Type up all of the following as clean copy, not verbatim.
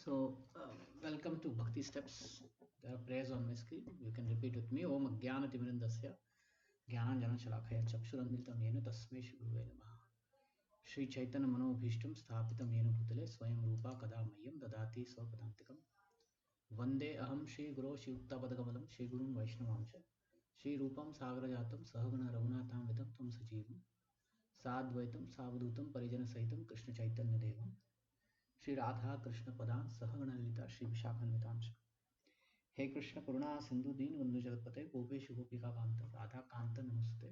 Welcome to Bhakti Steps. There are prayers on my screen. You can repeat with me. Om Jnana Timirandasya Jnananjana Shalakaya Chakshurandilitam Yena Tasmai Shri Gurave Namaha. Shri Chaitanya Manobhishtam Sthapitam Yena Bhutale Swayam Rupa Kada Mayam Dadati Swapadantikam Vande Aham Shri Guru Shri Uttapadakamalam Shri Gurun Vaishnavamsha Shri Rupam Sagrajatam Sahagana Raghunatham Vidaktam Sajivam Sadvaitam Savadutam Parijana Sahitam Krishna Chaitanya Devam Shri Radha Krishna Padan Sahagana Lita Shri Vishakhanvitamsha हे कृष्ण करुणा सिंधु दीन बंधु जगतपते गोपेश गोपिका कांत राधा कांत नमस्ते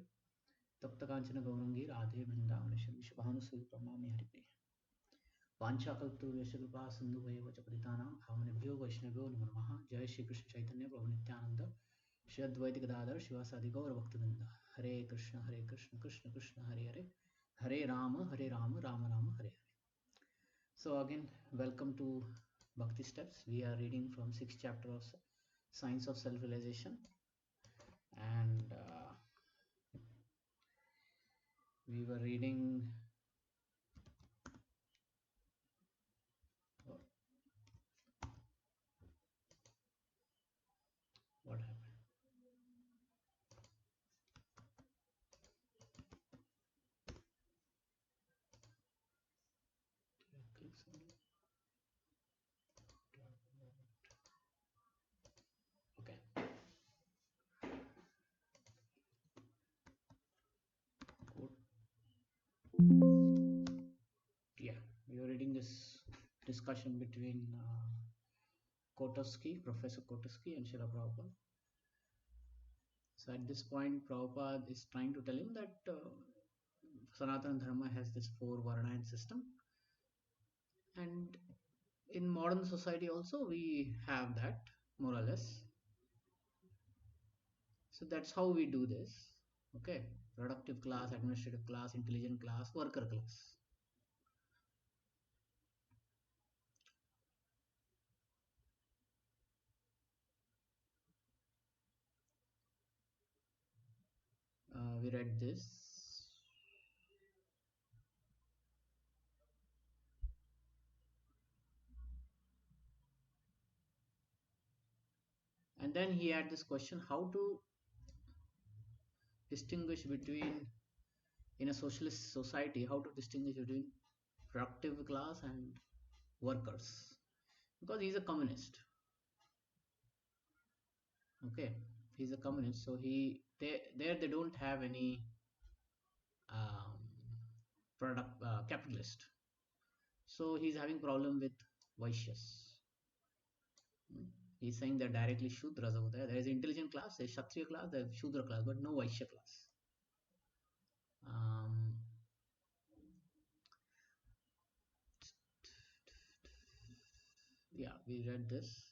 तप्त कांचन गौरंगी राधे वृंदावनेश्वरी विश्वभानुसुत प्रणमामि हरिप्रिय वाञ्छाकल्पतरुभ्यश्च कृपा सिन्धुभैव च पतितानां भावनेभ्यो वैष्णवेभ्यो नमो नमः जय श्री कृष्ण चैतन्य प्रभु नित्यानंद श्री अद्वैत गदाधर शिवासादि गौर भक्तवृंद हरे Krishna Krishna Krishna Hare Hare Hare Ram Ram Ram Hare Hare. So again, welcome to Bhakti Steps. We are reading from 6th chapter of Science of Self-Realization, and we were reading what happened. Okay. Good. Yeah, we were reading this discussion between Professor Kotowski, and Srila Prabhupada. So at this point, Prabhupada is trying to tell him that Sanatana Dharma has this 4 Varnayana system, and in modern society also we have that, more or less. So that's how we do this. Okay, productive class, administrative class, intelligent class, worker class. We read this. And then he had this question, how to distinguish between, in a socialist society, how to distinguish between productive class and workers, because he's a communist. Okay, he's a communist, so they don't have any um, product capitalist, so he's having problem with Vaishyas. He's saying that directly Shudras over there. There is intelligent class, there is Kshatriya class, there is Shudra class, but no Vaishya class. Um, yeah, we read this.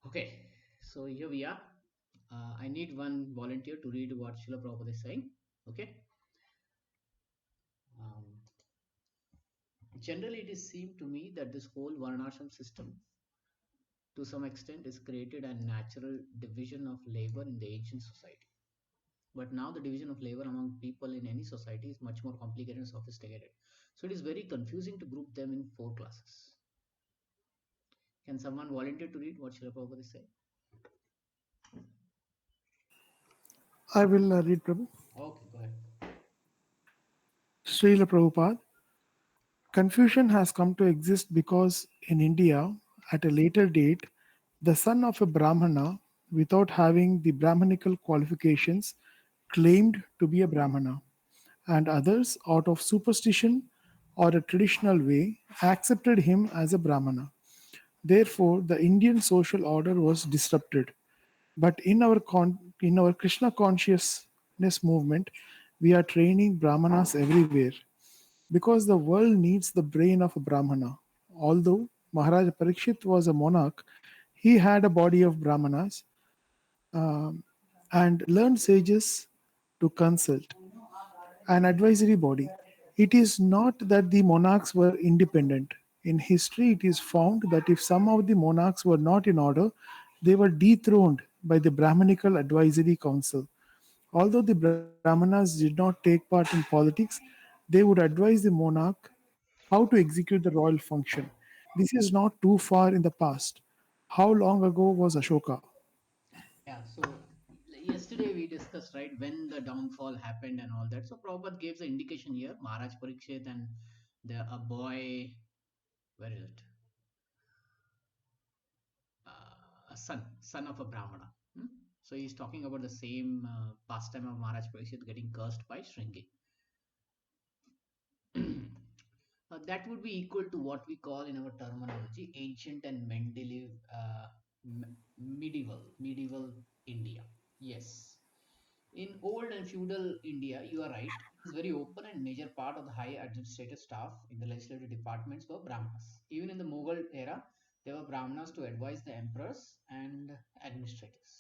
Okay, so here we are. I need one volunteer to read what Srila Prabhupada is saying. Okay. Um, Generally, it is seemed to me that this whole Varnashram system, to some extent, is created a natural division of labor in the ancient society. But now the division of labor among people in any society is much more complicated and sophisticated. So it is very confusing to group them in 4 classes. Can someone volunteer to read what Srila Prabhupada is saying? I will read, Prabhu. Okay, go ahead. Srila Prabhupada. Confusion has come to exist because in India, at a later date, the son of a Brahmana, without having the Brahmanical qualifications, claimed to be a Brahmana, and others, out of superstition or a traditional way, accepted him as a Brahmana. Therefore, the Indian social order was disrupted. But in our Krishna consciousness movement, we are training Brahmanas everywhere because the world needs the brain of a Brahmana. Although Maharaja Parikshit was a monarch, he had a body of Brahmanas and learned sages to consult, an advisory body. It is not that the monarchs were independent. In history, it is found that if some of the monarchs were not in order, they were dethroned by the Brahmanical Advisory Council Although the Brahmanas did not take part in politics, they would advise the monarch how to execute the royal function. This is not too far in the past. How long ago was Ashoka? Yeah, so yesterday we discussed, right, when the downfall happened and all that. So Prabhupada gives the indication here, Maharaj Parikshit and a boy, where is it? A son of a Brahmana. Hmm? So he's talking about the same pastime of Maharaj Parikshit getting cursed by Shringi. That would be equal to what we call in our terminology ancient and medieval India. Yes. In old and feudal India, you are right. It was very open, and major part of the high administrative staff in the legislative departments were Brahmanas. Even in the Mughal era, there were Brahmanas to advise the emperors and administrators.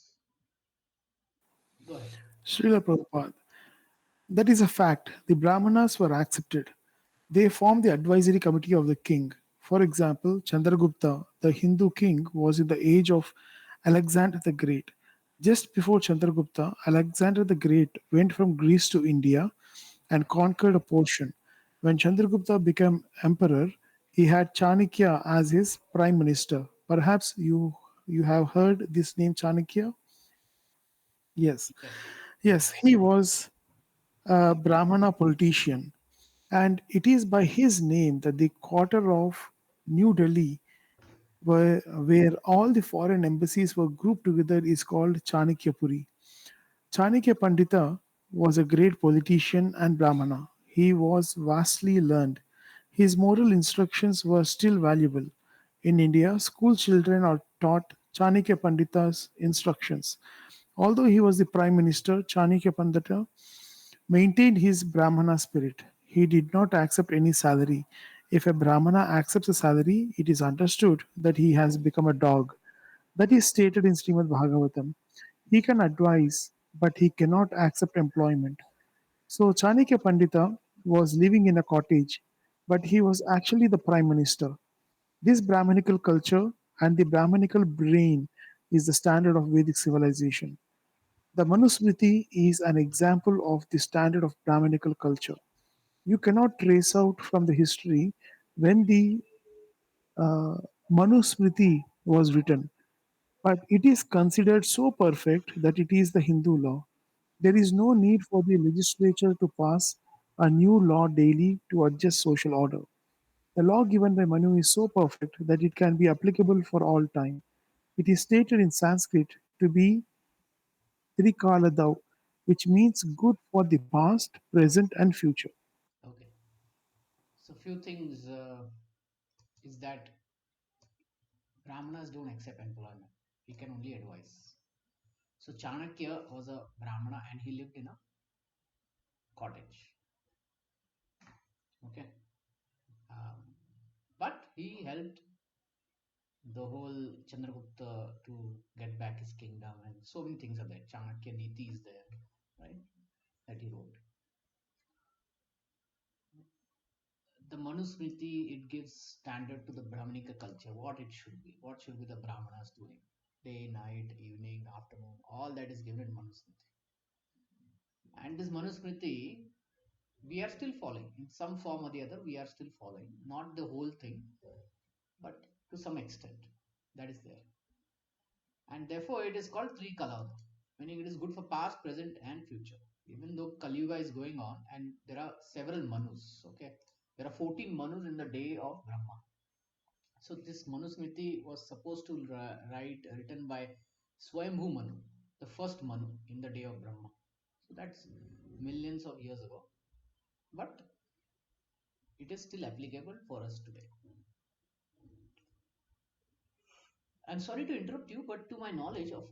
Go ahead. Srila Prabhupada. That is a fact. The Brahmanas were accepted. They formed the advisory committee of the king. For example, Chandragupta, the Hindu king, was in the age of Alexander the Great. Just before Chandragupta, Alexander the Great went from Greece to India and conquered a portion. When Chandragupta became emperor, he had Chanakya as his prime minister. Perhaps you have heard this name Chanakya? Yes. Yes. Yes, Yes. he was a Brahmana politician, and it is by his name that the quarter of New Delhi, where all the foreign embassies were grouped together, is called Chanakyapuri. Chanakya Pandita was a great politician and Brahmana. He was vastly learned. His moral instructions were still valuable. In India, school children are taught Chanakya Pandita's instructions. Although he was the prime minister, Chanakya Pandita maintained his Brahmana spirit. He did not accept any salary. If a Brahmana accepts a salary, it is understood that he has become a dog. That is stated in Srimad Bhagavatam. He can advise, but he cannot accept employment. So Chanakya Pandita was living in a cottage, but he was actually the prime minister. This Brahmanical culture and the Brahmanical brain is the standard of Vedic civilization. The Manusmriti is an example of the standard of Brahmanical culture. You cannot trace out from the history when the uh, Manusmriti was written, but it is considered so perfect that it is the Hindu law. There is no need for the legislature to pass a new law daily to adjust social order. The law given by Manu is so perfect that it can be applicable for all time. It is stated in Sanskrit to be Trikaladau, which means good for the past, present, and future. Okay. So few things is that Brahmanas don't accept employment. He can only advise. So Chanakya was a Brahmana and he lived in a cottage. Okay. Um, but he helped the whole Chandragupta to get back his kingdom, and so many things are there. Chanakya Niti is there, right? That he wrote. The Manusmriti, it gives standard to the Brahmanica culture, what it should be, what should be the Brahmanas doing, day, night, evening, afternoon, all that is given in Manusmriti. And this Manusmriti, we are still following in some form or the other. We are still following, not the whole thing, but to some extent, that is there. And therefore it is called three kalada, meaning it is good for past, present, and future. Even though Kali Yuga is going on, and there are several manus, okay, there are 14 manus in the day of Brahma. So this Manusmriti was supposed to written by Swayambhu Manu, the first Manu in the day of Brahma. So that's millions of years ago, but it is still applicable for us today. I'm sorry to interrupt you, but to my knowledge of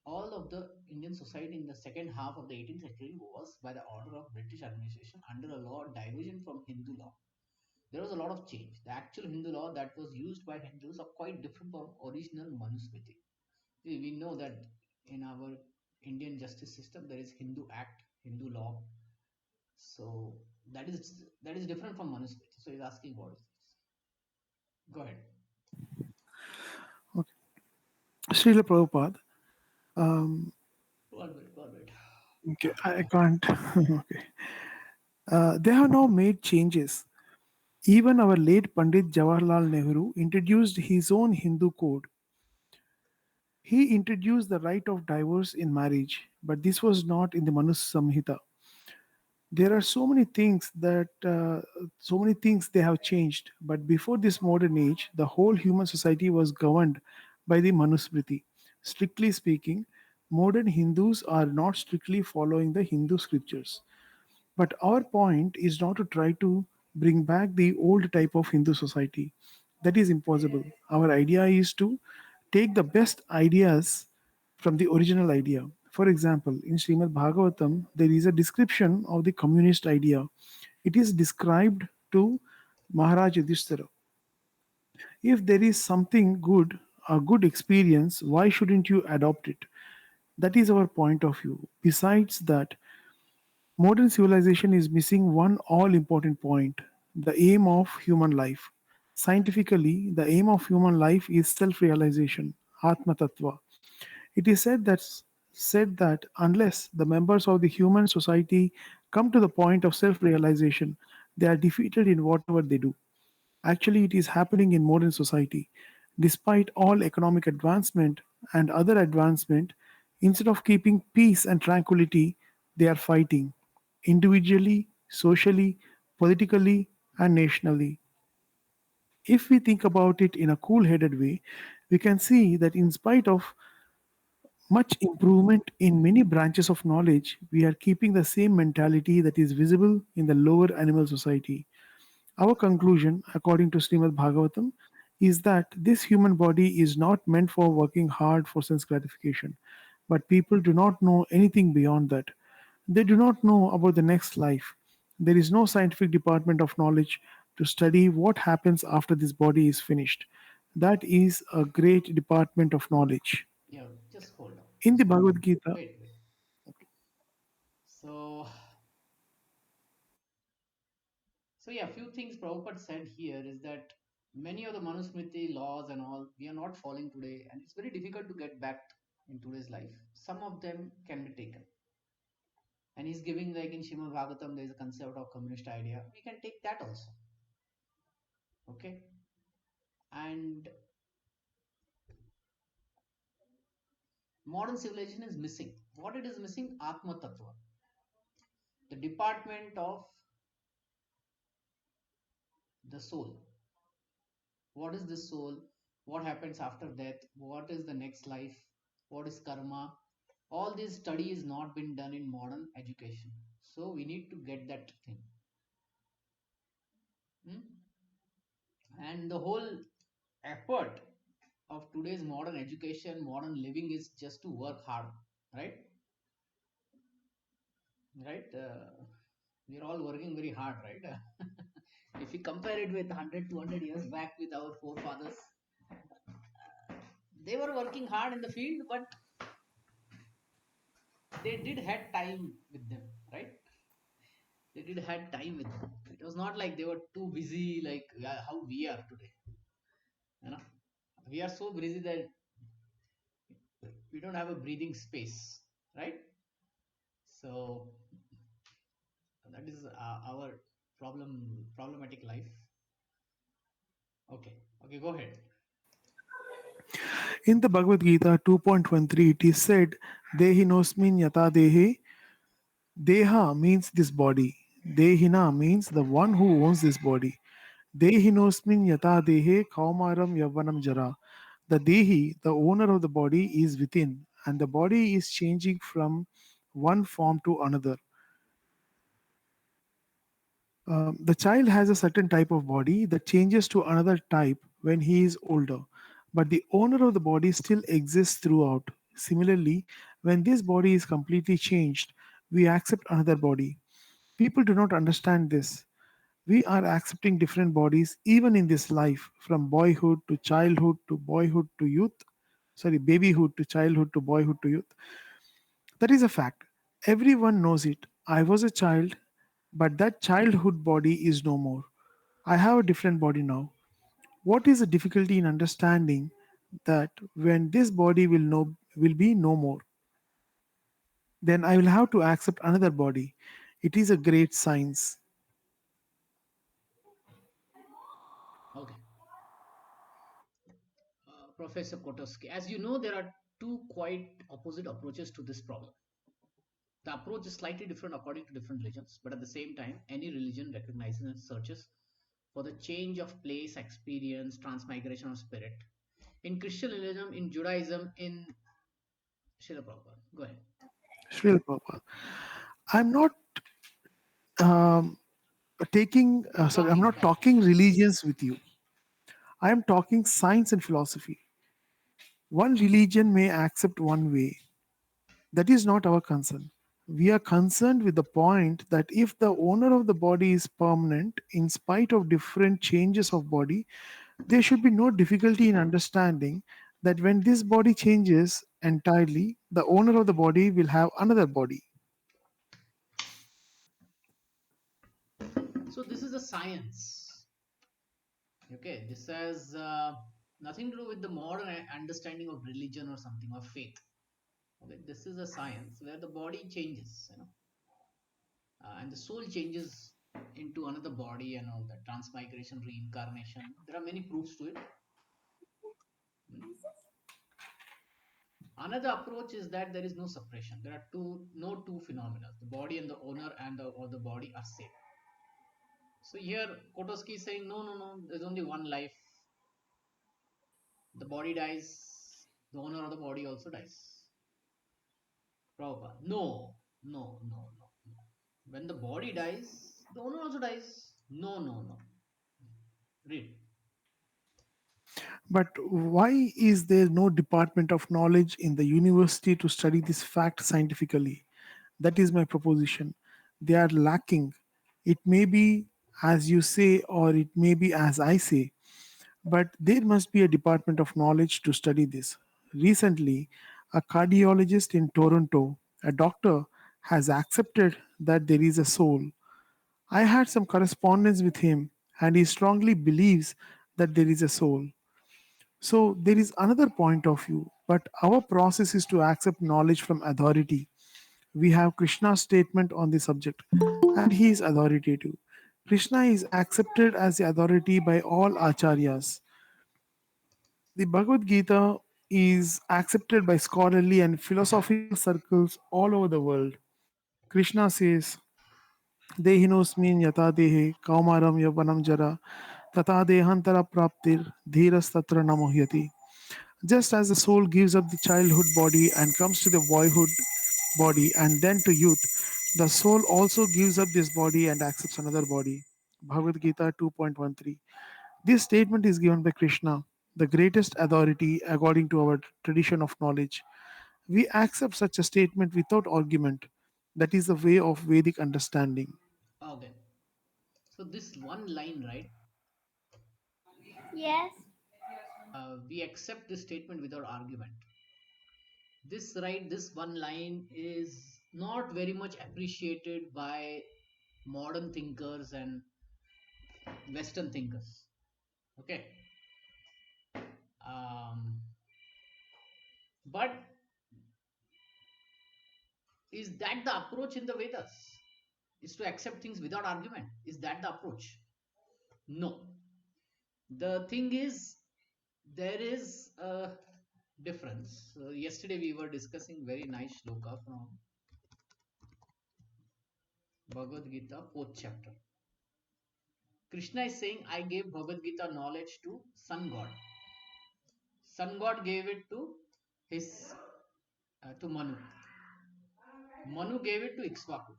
all of the Indian society in the second half of the 18th century was by the order of British administration under a law diversion from Hindu law. There was a lot of change. The actual Hindu law that was used by Hindus are quite different from original Manusmriti. See, we know that in our Indian justice system there is Hindu Act, Hindu law. So that is different from Manusmriti. So he's asking what is this? Go ahead. Okay. Srila Prabhupada, One minute, one minute. Okay, I can't. Okay. They have now made changes. Even our late Pandit Jawaharlal Nehru introduced his own Hindu code. He introduced the right of divorce in marriage, but this was not in the Manu Samhita. There are so many things they have changed. But before this modern age, the whole human society was governed by the Manusmriti. Strictly speaking, modern Hindus are not strictly following the Hindu scriptures. But our point is not to try to bring back the old type of Hindu society. That is impossible. Our idea is to take the best ideas from the original idea. For example, in Srimad Bhagavatam, there is a description of the communist idea. It is described to Maharaj Yudhishthira. If there is something good, a good experience, why shouldn't you adopt it? That is our point of view. Besides that, modern civilization is missing one all important point, the aim of human life. Scientifically, the aim of human life is self realization, Atma Tattva. It is said that unless the members of the human society come to the point of self realization, they are defeated in whatever they do. Actually, it is happening in modern society. Despite all economic advancement and other advancement, instead of keeping peace and tranquility, they are fighting individually, socially, politically, and nationally. If we think about it in a cool headed way, we can see that in spite of much improvement in many branches of knowledge, we are keeping the same mentality that is visible in the lower animal society. Our conclusion, according to Srimad Bhagavatam, is that this human body is not meant for working hard for sense gratification. But people do not know anything beyond that. They do not know about the next life. There is no scientific department of knowledge to study what happens after this body is finished. That is a great department of knowledge. Yeah, just hold on. In the Just hold on. Bhagavad Gita, Wait. So, so yeah, few things Prabhupada said here is that many of the Manusmriti laws and all we are not following today, and it's very difficult to get back in today's life. Some of them can be taken. And he's giving, like in Shrimad Bhagavatam, there is a concept of communist idea. We can take that also. Okay. And modern civilization is missing. What it is missing? Atma Tattva. The department of the soul. What is the soul? What happens after death? What is the next life? What is karma? All this study is not been done in modern education. So we need to get that thing. Hmm? And the whole effort of today's modern education, modern living is just to work hard, right? Right? We're all working very hard, right? If you compare it with 100, 200 years back with our forefathers, they were working hard in the field, but they did had time with them, right? They did had time with them. It was not like they were too busy like how we are today. You know, we are so busy that we don't have a breathing space, right? So that is our problematic life. Okay, okay, go ahead. in the Bhagavad Gita 2.13, it is said, Dehinosmin yata dehe. Deha means this body. Dehina means the one who owns this body. Dehinosmin yata dehe kaumaram yavanam jara. The Dehi, the owner of the body, is within, and the body is changing from one form to another. The child has a certain type of body that changes to another type when he is older, but the owner of the body still exists throughout. Similarly, when this body is completely changed, we accept another body. People do not understand this. We are accepting different bodies even in this life, from boyhood to childhood to boyhood to youth. Sorry, babyhood to childhood to boyhood to youth. That is a fact. Everyone knows it. I was a child, but that childhood body is no more. I have a different body now. What is the difficulty in understanding that when this body will be no more? then I will have to accept another body. It is a great science. Okay. Professor Kotoski, as you know, there are two quite opposite approaches to this problem. The approach is slightly different according to different religions, but at the same time, any religion recognizes and searches for the change of place, experience, transmigration of spirit. In Christian religion, in Judaism, in Srila Prabhupada. Go ahead. Srila Prabhupada. I'm not um, sorry, I'm not Talking. talking religions with you. I am talking science and philosophy. One religion may accept one way. That is not our concern. We are concerned with the point that if the owner of the body is permanent, in spite of different changes of body, there should be no difficulty in understanding that when this body changes entirely, the owner of the body will have another body. So this is a science. Okay, this has nothing to do with the modern understanding of religion or something or faith. Okay, this is a science where the body changes, and the soul changes into another body and all that transmigration, reincarnation. There are many proofs to it. Hmm. Another approach is that there is no separation. There are no two phenomena. The body and the owner and or the body are same. So here Kotoski is saying no, no, no. There's only one life. The body dies. The owner of the body also dies. Prabhupada. No, no, no, no, no. When the body dies, the owner also dies. No, no, no. Read. But why is there no department of knowledge in the university to study this fact scientifically? That is my proposition. They are lacking. It may be as you say, or it may be as I say, but there must be a department of knowledge to study this. Recently, a cardiologist in Toronto, a doctor, has accepted that there is a soul. I had some correspondence with him, and he strongly believes that there is a soul. So there is another point of view, but our process is to accept knowledge from authority. We have Krishna's statement on the subject, and he is authoritative. Krishna is accepted as the authority by all acharyas. The Bhagavad Gita is accepted by scholarly and philosophical circles all over the world. Krishna says, Dehinosmin yata dehe kaumaram yavanam jara tata dehantara praptir dhiras tatra namohyati. Just as the soul gives up the childhood body and comes to the boyhood body and then to youth, the soul also gives up this body and accepts another body. Bhagavad Gita 2.13. This statement is given by Krishna, the greatest authority according to our tradition of knowledge. We accept such a statement without argument. That is the way of Vedic understanding. Okay. So this one line, right? Yes. We accept this statement without argument. This right, this one line is not very much appreciated by modern thinkers and Western thinkers. Okay. Um, but is that the approach in the Vedas? Is to accept things without argument? Is that the approach? No. The thing is, there is a difference. Yesterday we were discussing very nice shloka from Bhagavad Gita, fourth chapter. Krishna is saying, I gave Bhagavad Gita knowledge to Sun God. Sun God gave it to his to Manu. Manu gave it to Ikshvaku.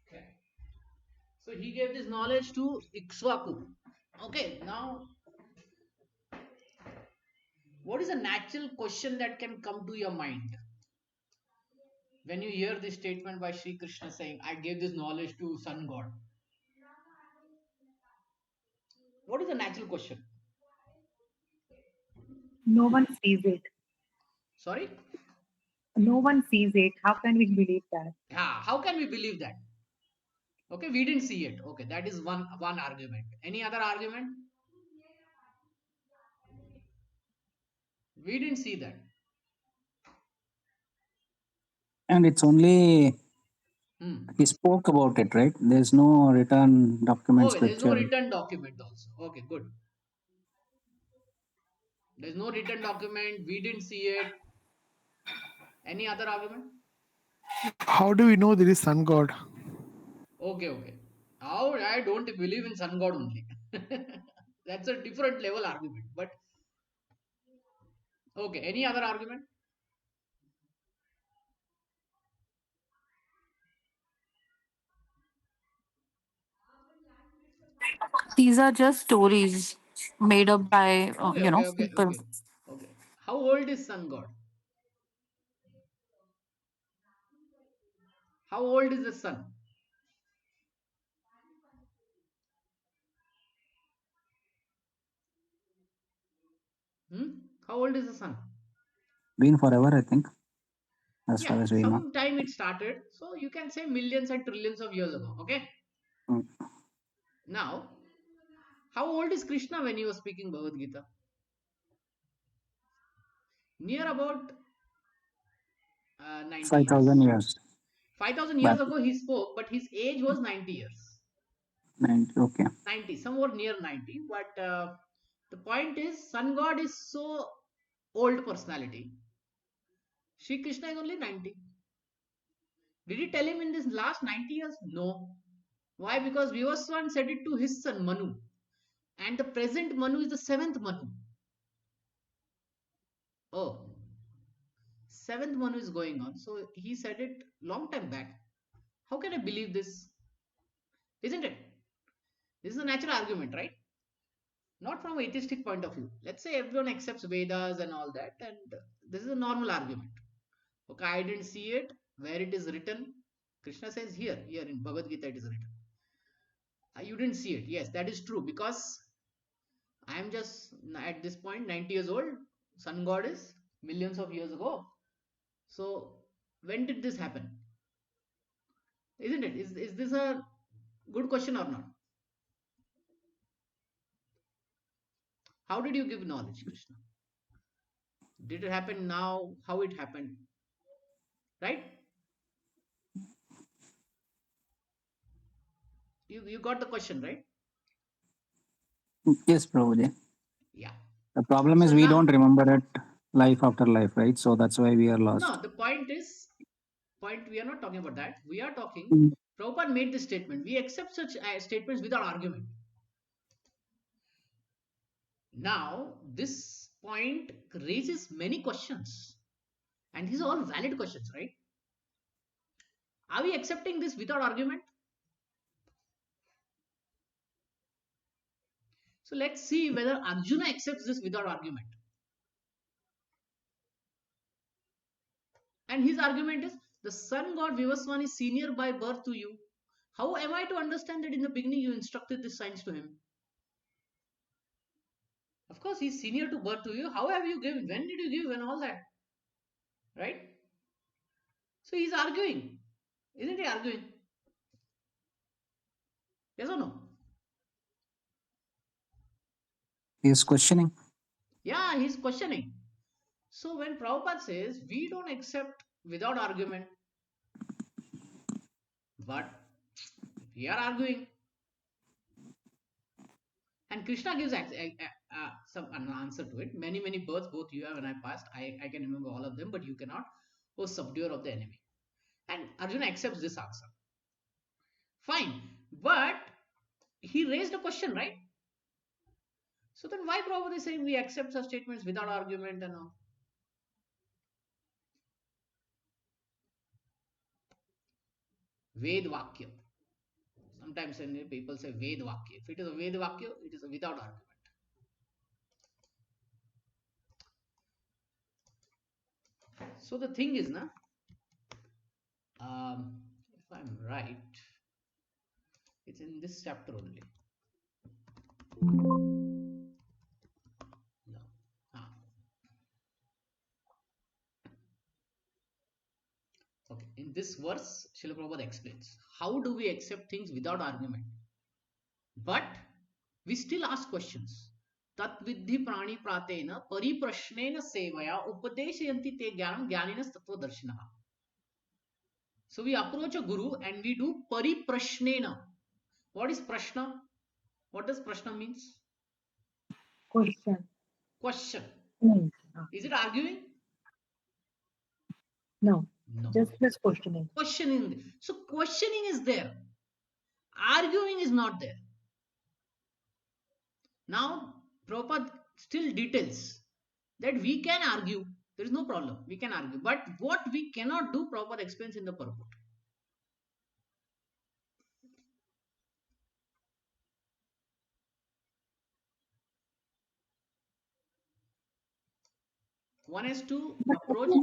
Okay. So he gave this knowledge to Ikshvaku. Okay, now what is a natural question that can come to your mind when you hear this statement by Sri Krishna saying, I gave this knowledge to Sun God? What is the natural question? No one sees it. Sorry? No one sees it. How can we believe that? Yeah, how can we believe that? Okay, we didn't see it. Okay, that is one argument. Any other argument? We didn't see that. And it's only Hmm. he spoke about it, right? There's no written document Okay, there's no scripture. written document also. Okay, good. There's no written document. We didn't see it. Any other argument? How do we know there is sun god? Okay, okay. Now I don't believe in sun god only. That's a different level argument. But okay, any other argument? These are just stories made up by, Okay, okay, okay, people. okay, okay. How old is sun god? How old is the sun? How old is the sun? Been forever, I think, as Yeah, far as we know. sometime it started. So you can say millions and trillions of years ago. Okay. Mm. Now, how old is Krishna when he was speaking Bhagavad Gita? Near about 90 5,000 years. years 5,000 back. years ago he spoke, but his age was 90 years. 90, okay. 90, somewhere near 90. But the point is, sun god is so old personality. Shri Krishna is only 90. Did he tell him in this last 90 years? No. Why? Because Vivaswan said it to his son Manu. And the present Manu is the seventh Manu. Oh, seventh Manu is going on. So he said it long time back. How can I believe this? Isn't it? This is a natural argument, right? Not from atheistic point of view. Let's say everyone accepts Vedas and all that, and this is a normal argument. Okay, I didn't see it. Where it is written, Krishna says here in Bhagavad Gita it is written. You didn't see it. Yes, that is true because I am just at this point 90 years old. Sun god is millions of years ago. So when did this happen? Isn't it? Is this a good question or not? How did you give knowledge, Krishna? Did it happen now? How it happened? Right? You got the question, right? Yes, Prabhuji. Yeah. The problem So is we don't now, remember it life after life, right? So that's why we are lost. no, the point we are not talking about that. We are talking, Mm. Prabhupada made this statement. We accept such statements without argument. Now, this point raises many questions. And these are all valid questions, right? Are we accepting this without argument? So let's see whether Arjuna accepts this without argument. And his argument is the sun god Vivaswan is senior by birth to you. How am I to understand that in the beginning you instructed this science to him? Of course, he's senior to birth to you. How have you given? When did you give? And all that, right? So he's arguing, isn't he arguing? Yes or no? He is questioning. Yeah, he's questioning. So when Prabhupada says we don't accept without argument, but we are arguing, and Krishna gives some an answer to it. Many births both you have and I passed. I can remember all of them, but you cannot. O subduer of the enemy. And Arjuna accepts this answer. Fine, but he raised a question, right? So then why Prabhupada is saying we accept such statements without argument and all? Ved Vakya. Sometimes when people say Ved Vakya, if it is a Ved Vakya, it is a without argument. So the thing is, na, if I'm right, it's in this chapter only. No. Okay, in this verse, Srila Prabhupada explains, how do we accept things without argument? But we still ask questions. Tat vidhi prani pratena pariprashnena sevaya upadeshayanti te jnanam jnaninas tattva darshinaha. So we approach a guru and we do pariprashnena. What is prashna? What does prashna means? Question. Question. Ah, Is it arguing? no, No. just questioning. Questioning. So questioning is there. Arguing is not there. Now, Prabhupada still details that we can argue. There is no problem. We can argue. But what we cannot do, Prabhupada explains in the purport. One has to approach.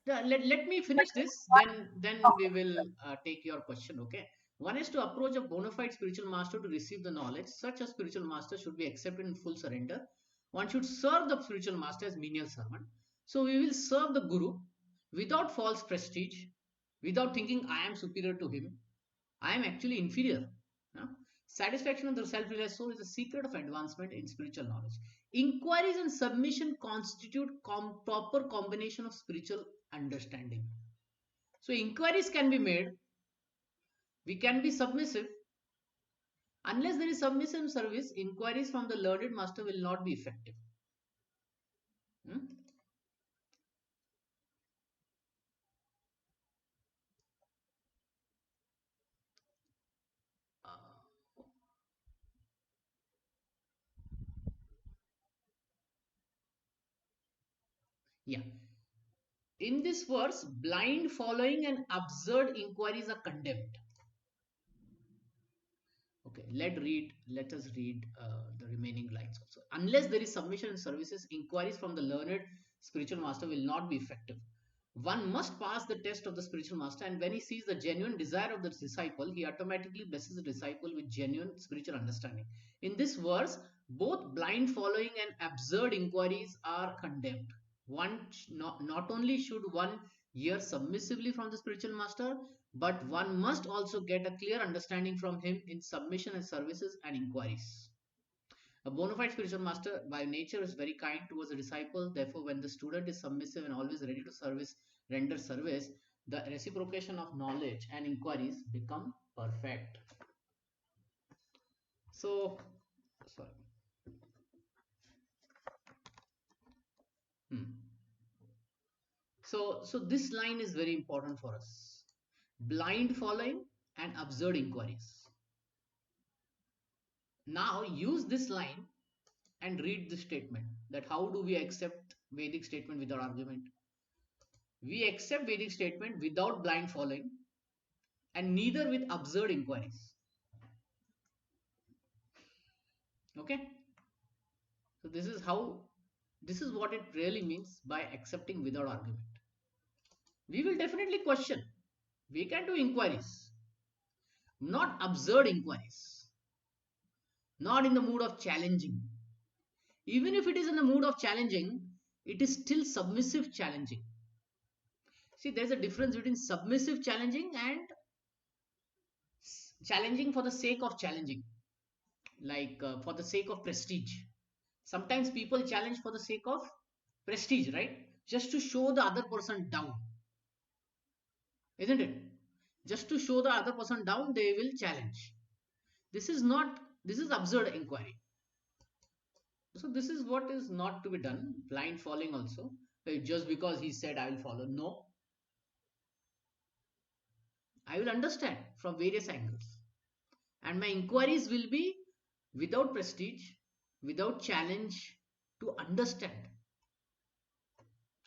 Let me finish this, then we will take your question. Okay. One is to approach a bona fide spiritual master to receive the knowledge. Such a spiritual master should be accepted in full surrender. One should serve the spiritual master as menial servant. So we will serve the guru without false prestige, without thinking I am superior to him. I am actually inferior. No? Satisfaction of the self-realized soul is the secret of advancement in spiritual knowledge. Inquiries and submission constitute proper combination of spiritual understanding. So inquiries can be made. We can be submissive. Unless there is submissive service, inquiries from the learned master will not be effective. Hmm? Yeah. In this verse, blind following and absurd inquiries are condemned. Okay, let us read the remaining lines also. Unless there is submission and services, inquiries from the learned spiritual master will not be effective. One must pass the test of the spiritual master, and when he sees the genuine desire of the disciple, he automatically blesses the disciple with genuine spiritual understanding. In this verse, both blind following and absurd inquiries are condemned. Not only should one hear submissively from the spiritual master, but one must also get a clear understanding from him in submission and services and inquiries. A bona fide spiritual master by nature is very kind towards the disciple. Therefore, when the student is submissive and always ready to render service, the reciprocation of knowledge and inquiries become perfect. So, sorry. So this line is very important for us. Blind following and absurd inquiries. Now use this line and read this statement, that how do we accept Vedic statement without argument? We accept Vedic statement without blind following and neither with absurd inquiries. Okay? So this is what it really means by accepting without argument. We will definitely question. We can do inquiries, not absurd inquiries, not in the mood of challenging. Even if it is in the mood of challenging, it is still submissive challenging. See, there's a difference between submissive challenging and challenging for the sake of challenging, like for the sake of prestige. Sometimes people challenge for the sake of prestige, right? Just to show the other person down, isn't it? Just to show the other person down, they will challenge. This is absurd inquiry. So this is what is not to be done. Blind following also. Just because he said I will follow. No. I will understand from various angles. And my inquiries will be without prestige, without challenge, to understand.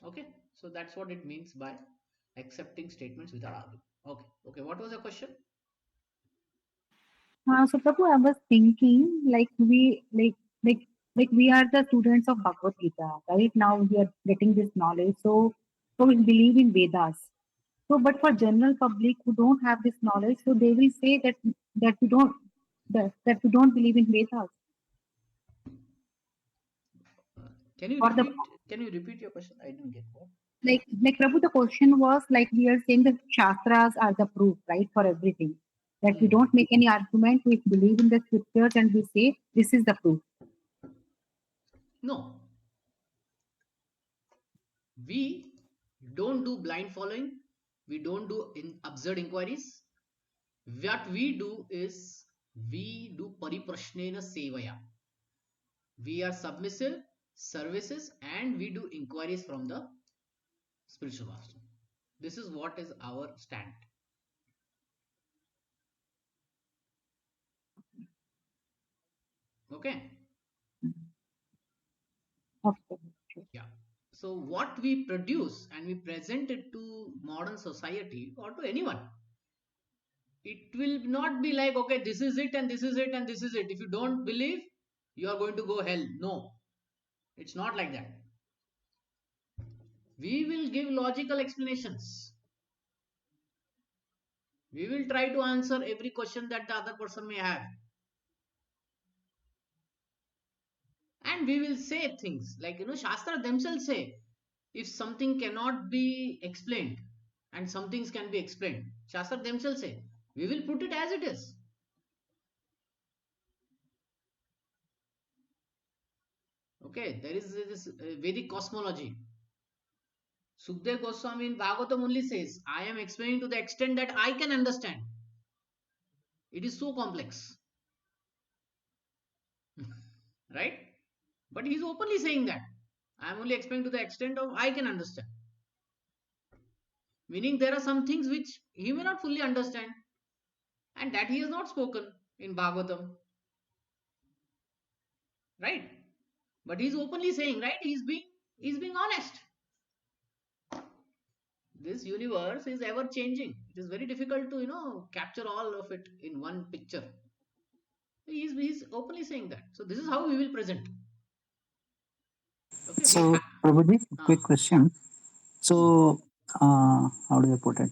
Okay. So that's what it means by accepting statements without argument. Okay. What was your question? So Prabhu, I was thinking like we are the students of Bhagavad Gita, right? Now we are getting this knowledge. So we believe in Vedas. So but for general public who don't have this knowledge, so they will say that we don't that we don't believe in Vedas. Can you repeat your question? I didn't get what. like Prabhu, the question was like we are saying that Shastras are the proof, right, for everything. That we don't make any argument, we believe in the scriptures and we say this is the proof. No, we don't do blind following. We don't do absurd inquiries. What we do is we do pariprashnena sevaya. We are submissive services and we do inquiries from the spiritual master. This is what is our stand. Okay. Okay. Yeah. So what we produce and we present it to modern society or to anyone, it will not be like, okay, this is it and this is it and this is it. If you don't believe, you are going to go hell. No, it's not like that. We will give logical explanations. We will try to answer every question that the other person may have. And we will say things like, Shastra themselves say, if something cannot be explained and some things can be explained, Shastra themselves say, we will put it as it is. Okay, there is this Vedic cosmology. Sukhdev Goswami in Bhagavatam only says, I am explaining to the extent that I can understand. It is so complex. Right? But he is openly saying that. I am only explaining to the extent of I can understand. Meaning there are some things which he may not fully understand and that he has not spoken in Bhagavatam. Right? But he is openly saying, right? He is being honest. This universe is ever changing. It is very difficult to, capture all of it in one picture. He's openly saying that. So this is how we will present. Okay, we So, have. Prabhuji, quick question. So, how do I put it?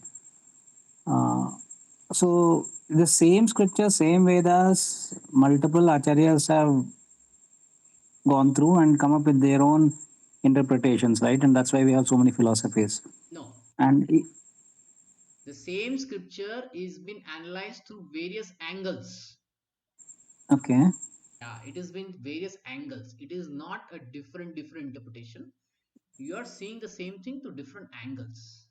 So, the same scripture, same Vedas, multiple acharyas have gone through and come up with their own interpretations, right? And that's why we have so many philosophies. No. And The same scripture is been analyzed through various angles. okay, Yeah, it has been various angles. It is not a different interpretation. You are seeing the same thing to different angles.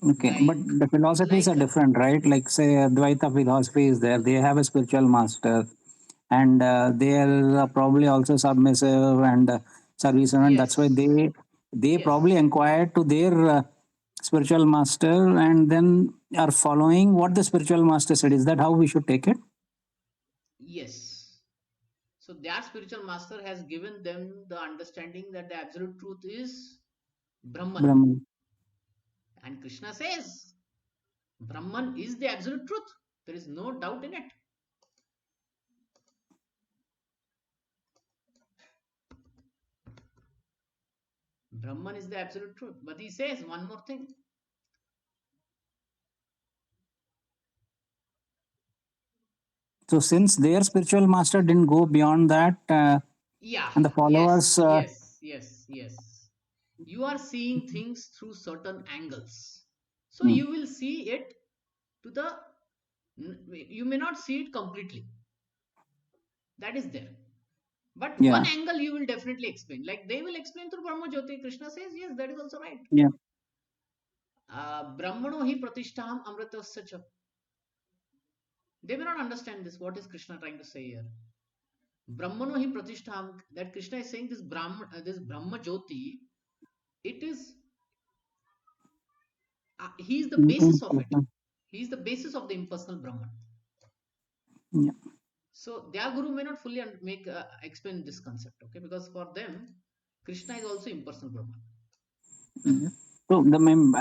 okay, but Like, the philosophies are different, right? Like, say, Advaita philosophy is there, they have a spiritual master, and they are probably also submissive and service, and that's why yes, they probably yes, inquire to their spiritual master and then are following what the spiritual master said. Is that how we should take it? yes. So their spiritual master has given them the understanding that the absolute truth is Brahman. Brahman. And Krishna says Brahman is the absolute truth. There is no doubt in it. Brahman is the absolute truth. But he says one more thing. So since their spiritual master didn't go beyond that, Yeah, and the yes, followers, yes, yes, yes. You are seeing things through certain angles. So hmm, you will see it to the, you may not see it completely. That is there. But one yeah, angle you will definitely explain. Like they will explain through Brahma Jyoti. Krishna says, yes, that is also right. yeah, Brahmano hi pratishtham amritasya cha. They may not understand this. What is Krishna trying to say here? Brahmano hi pratishtham. That Krishna is saying this Brahma Jyoti. It is he is the basis of it. He is the basis of the impersonal Brahman. yeah. So their guru may not fully make explain this concept, okay? Because for them, Krishna is also impersonal Brahman. So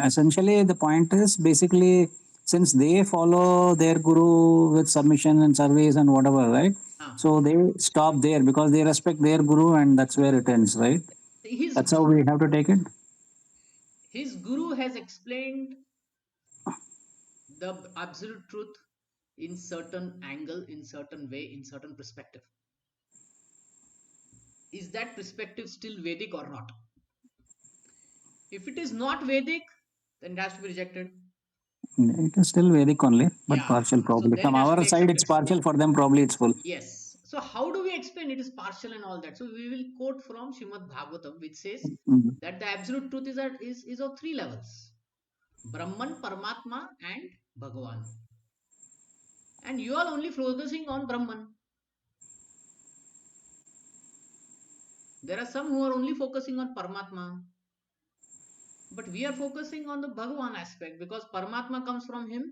essentially the point is basically since they follow their guru with submission and service and whatever, right? Ah, So they stop there because they respect their guru and that's where it ends, right? his That's how we have to take it. his guru has explained the absolute truth in certain angle, in certain way, in certain perspective. Is that perspective still Vedic or not? If it is not Vedic, then it has to be rejected. It is still Vedic only, but Yeah. partial So probably. then From it has to our be side, it's accepted. partial. For them, probably it's full. Yes. So how do we explain it is partial and all that? So we will quote from Srimad Bhagavatam, which says Mhm. that the absolute truth is of three levels: Brahman, Paramatma, and Bhagavan. And you are only focusing on Brahman. There are some who are only focusing on Paramatma. But we are focusing on the Bhagavan aspect because Paramatma comes from him.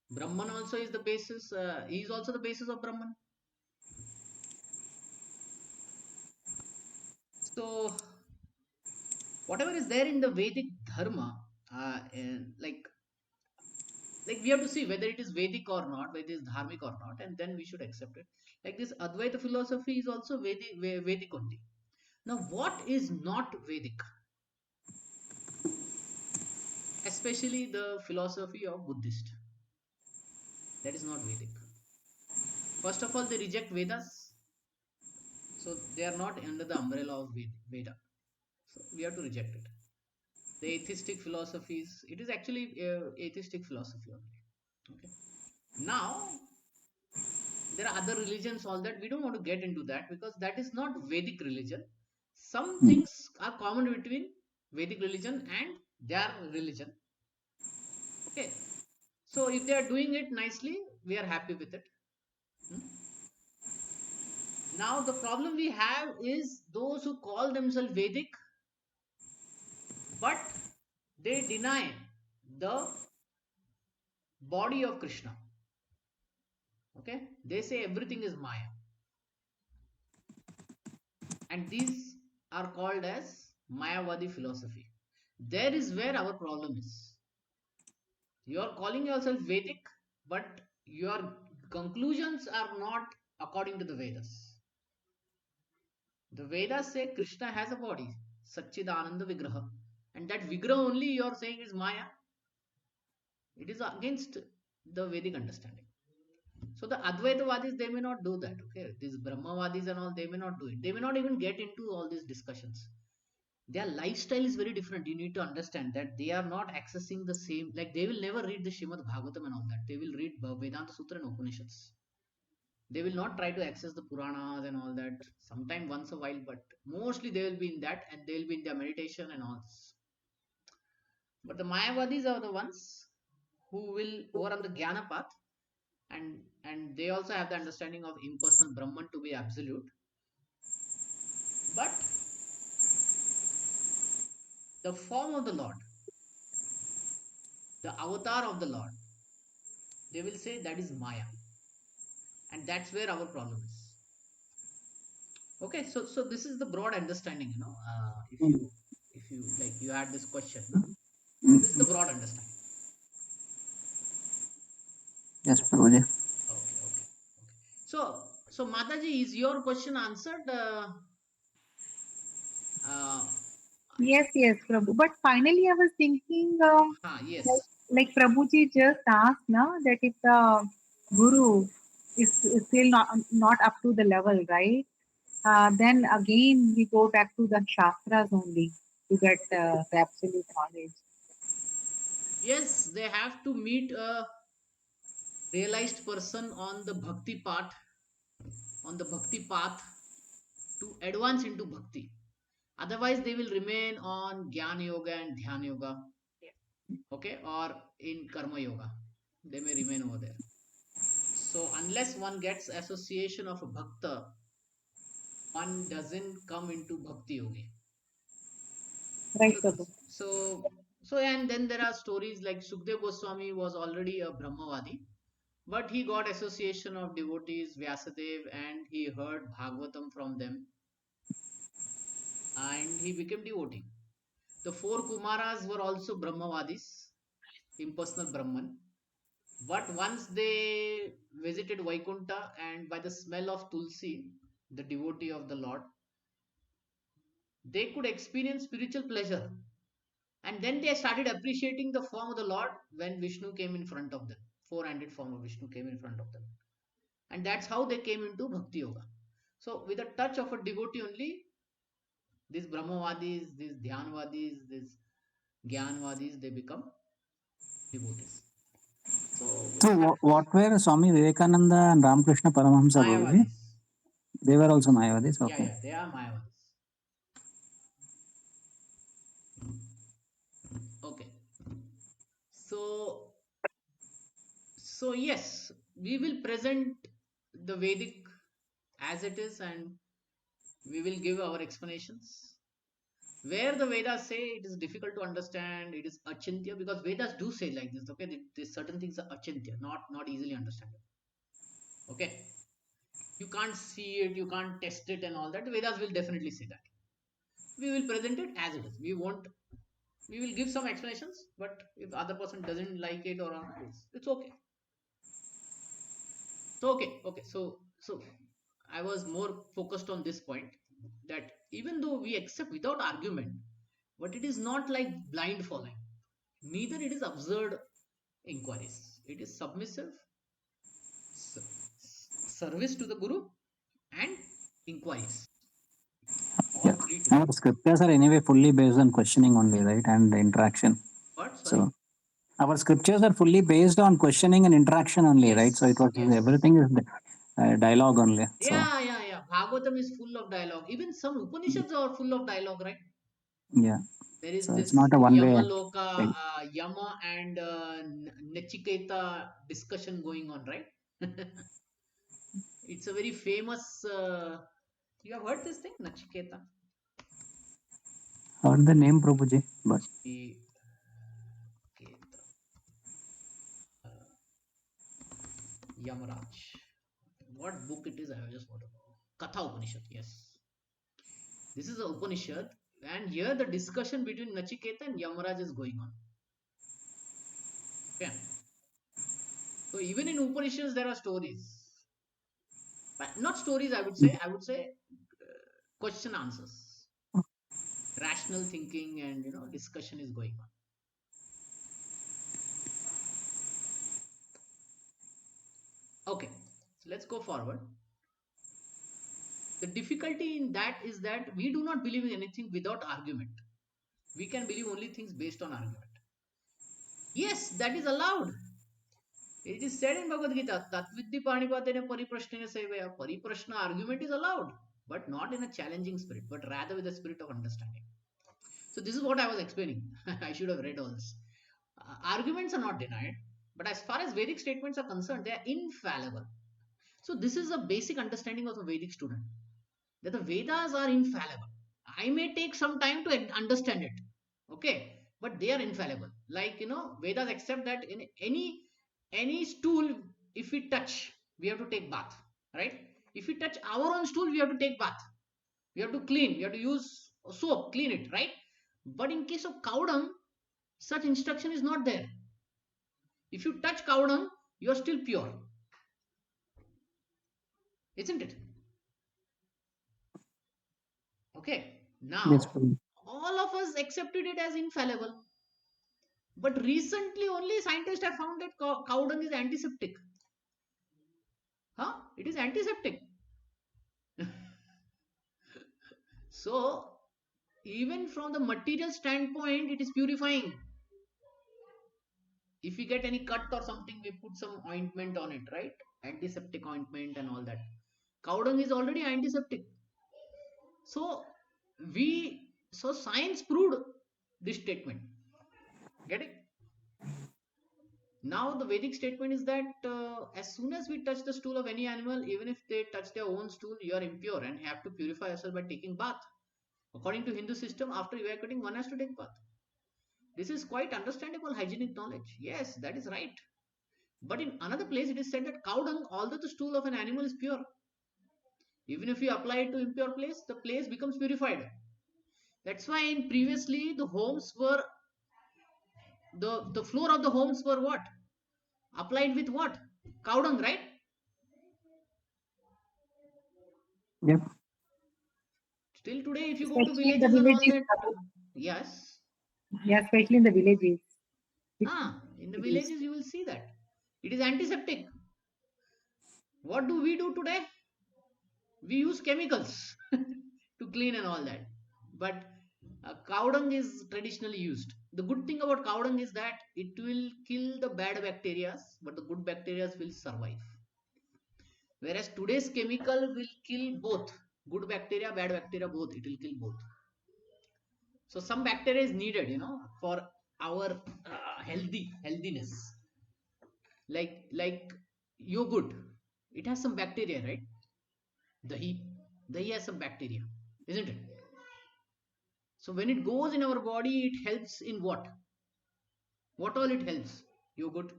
Brahman also is the basis. He is also the basis of Brahman. So whatever is there in the Vedic Dharma, like we have to see whether it is Vedic or not, whether it is dharmic or not, and then we should accept it. Like this Advaita philosophy is also Vedic only. Now, what is not Vedic? Especially the philosophy of Buddhist. That is not Vedic. First of all, they reject Vedas, so they are not under the umbrella of Veda. So we have to reject it. The atheistic philosophies, it is actually atheistic philosophy only. Okay. Now there are other religions, all that we don't want to get into that because that is not Vedic religion. Some Mm. things are common between Vedic religion and their religion. Okay. So if they are doing it nicely, we are happy with it. Hmm? Now the problem we have is those who call themselves Vedic, but they deny the body of Krishna. Okay, they say everything is Maya, and these are called as Mayavadi philosophy. There is where our problem is. You are calling yourself Vedic, but your conclusions are not according to the Vedas. The Vedas say Krishna has a body, Satchidananda Vigraha, and that Vigraha only you are saying is Maya. It is against the Vedic understanding. So the Advaitavadis, they may not do that. Okay, these Brahmavadis and all, they may not do it. They may not even get into all these discussions. Their lifestyle is very different. You need to understand that they are not accessing the same. Like they will never read the Shrimad Bhagavatam and all that. They will read Vedanta Sutra and Upanishads. They will not try to access the Puranas and all that. Sometime once a while, but mostly they will be in that and they will be in their meditation and all this. But the Mayavadis are the ones who are on the Jnana path, and they also have the understanding of impersonal Brahman to be absolute. But the form of the Lord, the avatar of the Lord, they will say that is Maya, and that's where our problem is. Okay, so this is the broad understanding. If you like, you had this question, no? So this is the broad understanding. Yes, Prabhuji. Okay. So Mataji, is your question answered? Uh, Yes, Prabhu. But finally, I was thinking, like, yes. like Prabhuji just asked now that if the guru is still not up to the level, right? Then again we go back to the shastras only to get the absolute knowledge. Yes, they have to meet a realized person on the bhakti path to advance into bhakti. Otherwise, they will remain on jnana yoga and dhyana yoga, okay, or in karma yoga. They may remain over there. So, unless one gets association of a bhakta, one doesn't come into bhakti yogi. Right, So, Prabhu. and then there are stories like Sukdev Goswami was already a Brahmavadi, but he got association of devotees, Vyasadev, and he heard Bhagavatam from them, and he became devotee. The four Kumaras were also Brahmavadis, impersonal Brahman. But once they visited Vaikunta and by the smell of Tulsi, the devotee of the Lord, they could experience spiritual pleasure. And then they started appreciating the form of the Lord when Vishnu came in front of them. Four-handed form of Vishnu came in front of them. And that's how they came into Bhakti Yoga. So with a touch of a devotee only, these Brahmavadis, these Dhyanvadis, these Gyanvadis, they become devotees. So with that, So, what were Swami Vivekananda and Ramakrishna Paramahamsa Guruji? Mayavadis. They were also Mayavadis. Yeah, Okay. yeah, they are Mayavadis. Okay. So, so yes, we will present the Vedic as it is, and we will give our explanations. Where the Vedas say it is difficult to understand, it is achintya, because Vedas do say like this. Okay, these certain things are achintya, not easily understandable. Okay, you can't see it, you can't test it, and all that. Vedas will definitely say that. We will present it as it is. We won't. We will give some explanations, but if the other person doesn't like it or not, it's okay. So okay. So I was more focused on this point, that even though we accept without argument, but it is not like blind following. Neither it is absurd inquiries. It is submissive service to the Guru and inquiries. All Yeah. three Our together. scriptures are anyway fully based on questioning only, right? And interaction. What? Sorry? So, our scriptures are fully based on questioning and interaction only, right? So, it Yes. was Yes. everything is dialogue only. So, Yeah. Bhagavatam is full of dialogue. Even some Upanishads are full of dialogue, right? yeah. There is So, it's this not a one way. Yamaloka, Yama and Nachiketa discussion going on, right? It's a very famous. You have heard this thing, Nachiketa? Heard the name Prabhuji, but Keta, Yamaraj. What book it is, I have just forgotten. Katha Upanishad, yes. This is a Upanishad, and here the discussion between Nachiketa and Yamaraj is going on. Okay. So even in Upanishads there are stories, but not stories. I would say. Question answers, rational thinking, and discussion is going on. Okay, so let's go forward. The difficulty in that is that we do not believe in anything without argument. We can believe only things based on argument. Yes, that is allowed. It is said in Bhagavad Gita, Tatvidhi Panipatena Pariprashnena Sevaya. Pariprashna argument is allowed, but not in a challenging spirit, but rather with a spirit of understanding. So this is what I was explaining. I should have read all this. Arguments are not denied, but as far as Vedic statements are concerned, they are infallible. So this is a basic understanding of a Vedic student, that the Vedas are infallible. I may take some time to understand it, okay, but they are infallible. Like Vedas accept that in any stool, if we touch, we have to take bath, right? If we touch our own stool, we have to take bath. We have to clean. We have to use soap, clean it, right? But in case of cow dung, such instruction is not there. If you touch cow dung, you are still pure, isn't it? Okay. yes, Now, all of us accepted it as infallible. But recently, only scientists have found that cow dung is antiseptic. Huh? It is antiseptic. So, even from the material standpoint, it is purifying. If we get any cut or something, we put some ointment on it, right? Antiseptic ointment and all that. Cow dung is already antiseptic. So, science proved this statement. Get it? Now, the Vedic statement is that as soon as we touch the stool of any animal, even if they touch their own stool, you are impure and have to purify yourself by taking bath. According to Hindu system, after evacuating, one has to take bath. This is quite understandable hygienic knowledge. Yes, that is right. But in another place, it is said that cow dung, although the stool of an animal is pure, even if you apply it to impure place, the place becomes purified. That's why in previously the homes were the floor of the homes were what? Applied with what? Cow dung, right? yep. Still today, if you go to Especially in the villages and all villages. that, yes, Yeah, especially in the villages. It, in the it is. villages you will see that it is antiseptic. What do we do today? We use chemicals to clean and all that. But Cow dung is traditionally used. The good thing about cow dung is that it will kill the bad bacteria, but the good bacteria will survive. Whereas today's chemical will kill both good bacteria, bad bacteria, both. It will kill both. So some bacteria is needed, for our healthiness. Like yogurt, it has some bacteria, right? Dahi, dahi has some bacteria, isn't it? So when it goes in our body, it helps in what? What all it helps? Yogurt.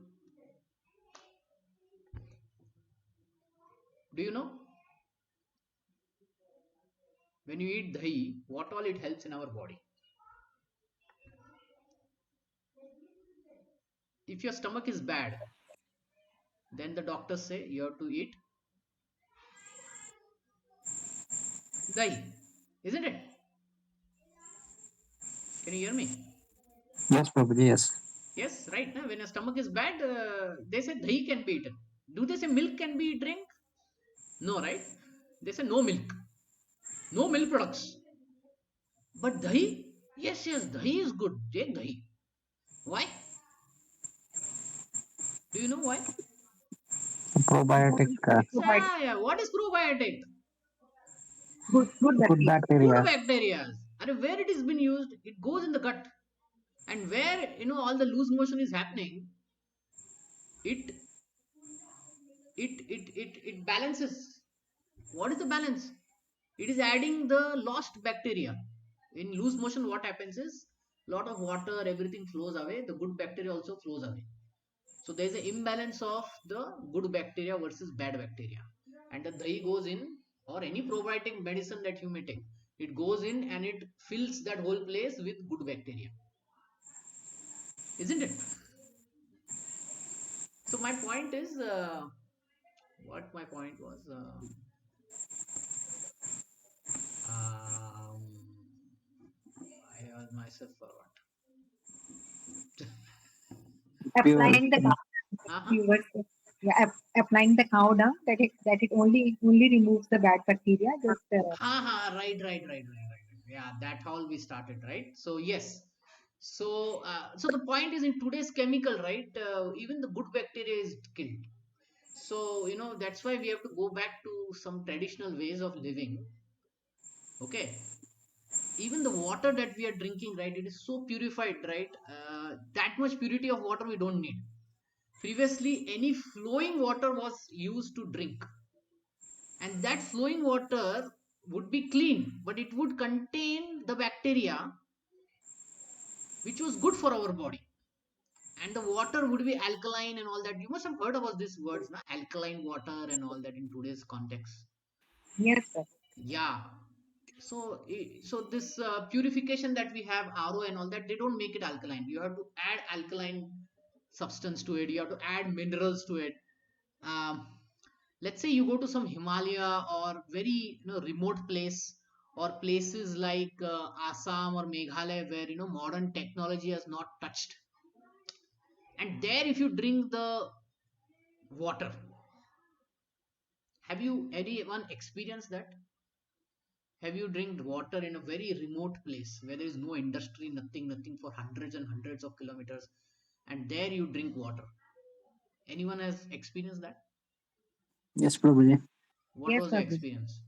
Do you know? When you eat dahi, what all it helps in our body? If your stomach is bad, then the doctors say you have to eat dahi, isn't it? Can you hear me? Yes, Prabhuji, yes. Yes, right. Now, when your stomach is bad, they say dahi can be eaten. Do they say milk can be drink? No, right? They say no milk, no milk products. But dahi, yes, dahi is good. Take dahi. Why? Do you know why? Because Probiotic, it provides Yeah. What is probiotic? good good bacteria. Good bacteria. bacteria. And where it is been used, it goes in the gut. And where all the loose motion is happening, it it balances. What is the balance? It is adding the lost bacteria. In loose motion, what happens is lot of water, everything flows away. The good bacteria also flows away. So there is an imbalance of the good bacteria versus bad bacteria, and the dahi goes in, or any probiotic medicine that you may take. It goes in and it fills that whole place with good bacteria, isn't it? So my point is, what my point was. Um, I myself forgot. Pure. Applying the cow, Uh-huh. viewers, yeah, applying the cow dung that it only removes the bad bacteria. Just Right. Yeah, that how we started, right? So yes. So the point is, in today's chemical, right? Even the good bacteria is killed. So that's why we have to go back to some traditional ways of living. Okay. Even the water that we are drinking, right? It is so purified, right? That much purity of water we don't need. Previously, any flowing water was used to drink, and that flowing water would be clean, but it would contain the bacteria which was good for our body, and the water would be alkaline and all that. You must have heard about these words, na? Alkaline water and all that in today's context. yes, sir. Yeah. So this purification that we have, RO and all that, they don't make it alkaline. You have to add alkaline substance to it. You have to add minerals to it. um, let's say you go to some Himalaya or very remote place, or places like Assam or Meghalaya, where modern technology has not touched, and there if you drink the water, have you anyone experienced that? Have you drink water in a very remote place where there is no industry, nothing for hundreds and hundreds of kilometers, and there you drink water? Anyone has experienced that? Yes, Prabhuji. What Yes, was your sir. experience?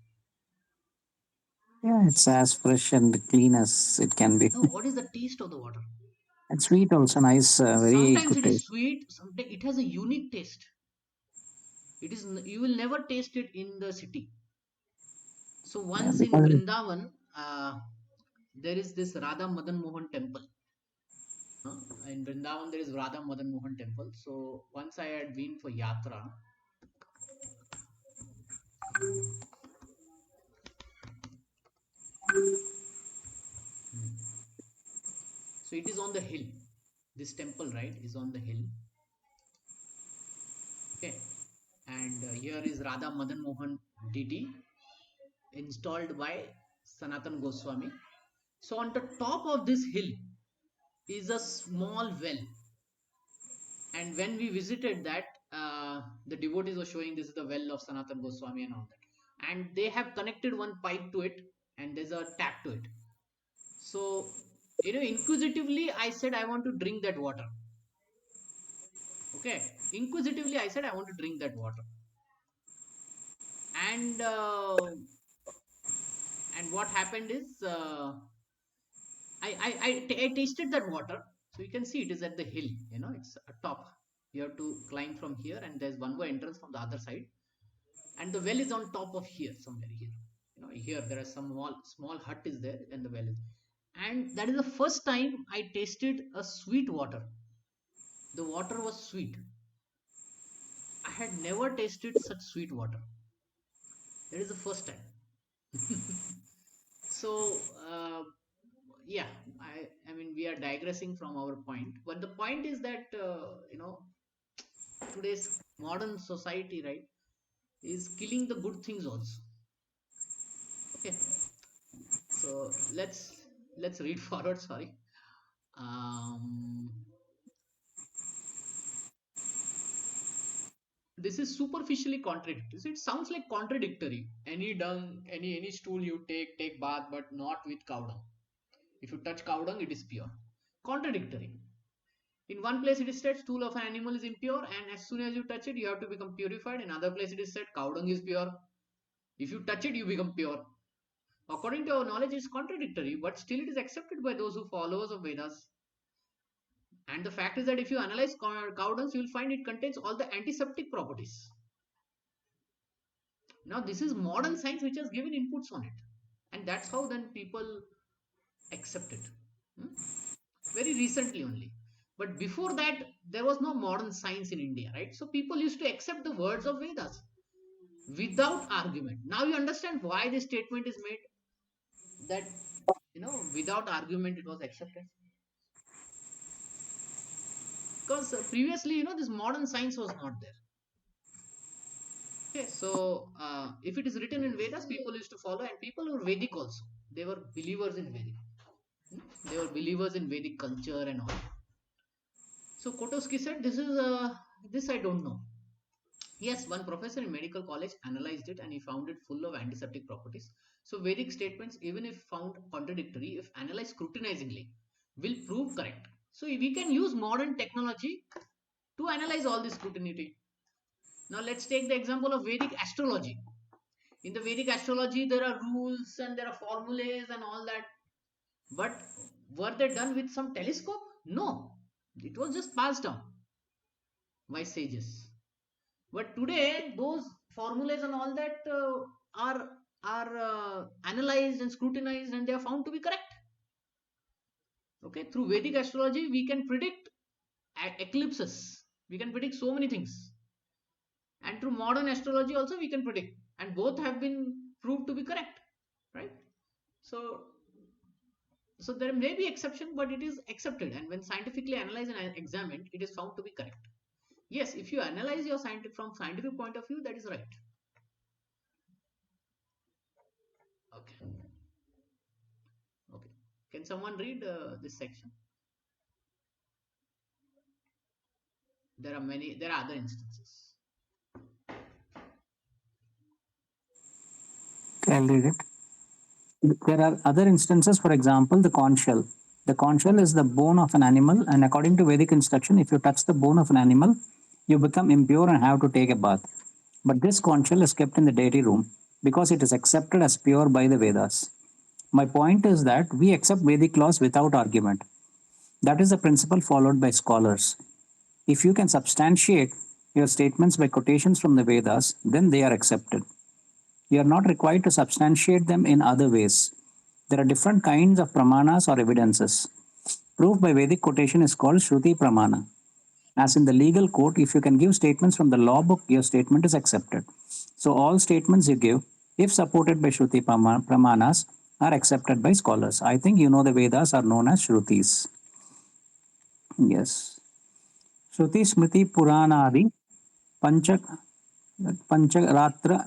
Yeah, it's as fresh and clean as it can be. No, what is the taste of the water? And sweet also, nice, very Sometimes good it is taste. sweet, sometimes it has a unique taste. You will never taste it in the city. So Yeah, once in because Vrindavan, there is this Radha Madan Mohan temple. In Vrindavan, there is Radha Madan Mohan temple. So once I had been for yatra. Hmm. So it is on the hill. This temple, right, is on the hill. Okay. And here is Radha Madan Mohan deity installed by Sanatan Goswami. So on the top of this hill is a small well. And when we visited that, the devotees were showing this is the well of Sanatan Goswami and all that. And they have connected one pipe to it, and there's a tap to it. So, inquisitively, I said, I want to drink that water. Okay. Inquisitively, I said, I want to drink that water. And what happened is, I tasted that water. So you can see it is at the hill, it's a top. You have to climb from here, and there's one more entrance from the other side. And the well is on top of here, somewhere here. Here there are some small hut is there, and the well is. And that is the first time I tasted a sweet water. The water was sweet. I had never tasted such sweet water. That is the first time. So, yeah, I mean, we are digressing from our point, but the point is that, today's modern society, right, is killing the good things also. Okay. So let's read forward. Sorry. Um, this is superficially contradictory. So it sounds like contradictory. Any dung, any stool you take bath, but not with cow dung. If you touch cow dung, it is pure. Contradictory. In one place it is said stool of an animal is impure, and as soon as you touch it, you have to become purified. In another place it is said cow dung is pure. If you touch it, you become pure. According to our knowledge, it's contradictory, but still it is accepted by those who followers of Vedas. And the fact is that if you analyze cow dung, you will find it contains all the antiseptic properties. Now, this is modern science which has given inputs on it, and that's how then people accept it. Very recently only. But before that, there was no modern science in India, right? So people used to accept the words of Vedas without argument. Now you understand why this statement is made, that without argument it was accepted. Because previously, this modern science was not there. Okay, so if it is written in Vedas, people used to follow, and people were Vedic also. They were believers in Vedic. They were believers in Vedic culture and all. So Kotowski said, this I don't know. Yes, one professor in medical college analyzed it, and he found it full of antiseptic properties. So Vedic statements, even if found contradictory, if analyzed scrutinizingly, will prove correct. So we can use modern technology to analyze all this scrutiny. Now let's take the example of Vedic astrology. In the Vedic astrology, there are rules and there are formulas and all that. But were they done with some telescope? No. It was just passed down by sages. But today, those formulas and all that are analyzed and scrutinized, and they are found to be correct. Okay, through Vedic astrology, we can predict eclipses. We can predict so many things. And through modern astrology also we can predict, and both have been proved to be correct, right? So there may be exception, but it is accepted, and when scientifically analyzed and examined, it is found to be correct. Yes, if you analyze your from scientific point of view, that is right. Okay. Can someone read this section? There are other instances. I'll read it. There are other instances, for example, the conch shell. The conch shell is the bone of an animal, and according to Vedic instruction, if you touch the bone of an animal, you become impure and have to take a bath. But this conch shell is kept in the deity room because it is accepted as pure by the Vedas. My point is that we accept Vedic laws without argument. That is the principle followed by scholars. If you can substantiate your statements by quotations from the Vedas, then they are accepted. You are not required to substantiate them in other ways. There are different kinds of pramanas or evidences. Proof by Vedic quotation is called Shruti Pramana. As in the legal court, if you can give statements from the law book, your statement is accepted. So all statements you give, if supported by Shruti Pramanas, are accepted by scholars. I think you know the Vedas are known as Shrutis. Yes. Shruti Smriti Puranadi Pancharatra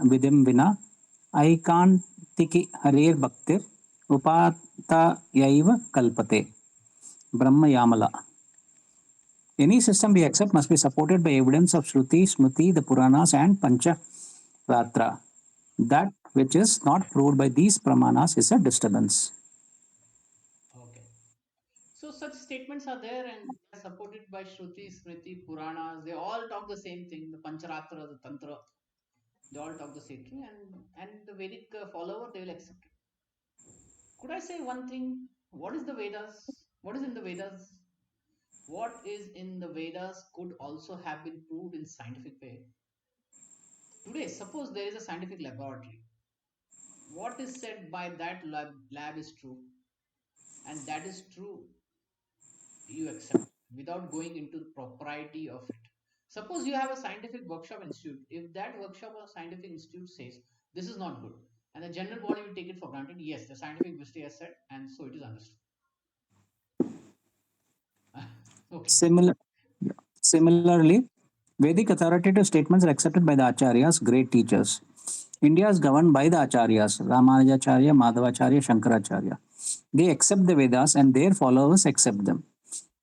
Vidim Vina Aikantiki Harer Bhaktir Upatayaiva Kalpate. Brahma Yamala. Any system we accept must be supported by evidence of Shruti, Smriti, the Puranas, and Pancharatra. That which is not proved by these Pramanas is a disturbance. statements are there and they're supported by Shruti, Smriti, Puranas. They all talk the same thing. The Pancharatra, the Tantra, they all talk the same thing, and the Vedic follower they will accept it. Could I say one thing? What is the Vedas? What is in the Vedas? What is in the Vedas could also have been proved in scientific way. Today, suppose there is a scientific laboratory. What is said by that lab is true, and that is true, you accept without going into the propriety of it. Suppose you have a scientific workshop institute. If that workshop or scientific institute says this is not good, and the general body will take it for granted, yes, the scientific mystery has said, and so it is understood. Okay. Similar, yeah. Similarly, Vedic authoritative statements are accepted by the Acharyas, great teachers. India is governed by the Acharyas, Ramanujacharya, Madhavacharya, Shankaracharya. They accept the Vedas and their followers accept them.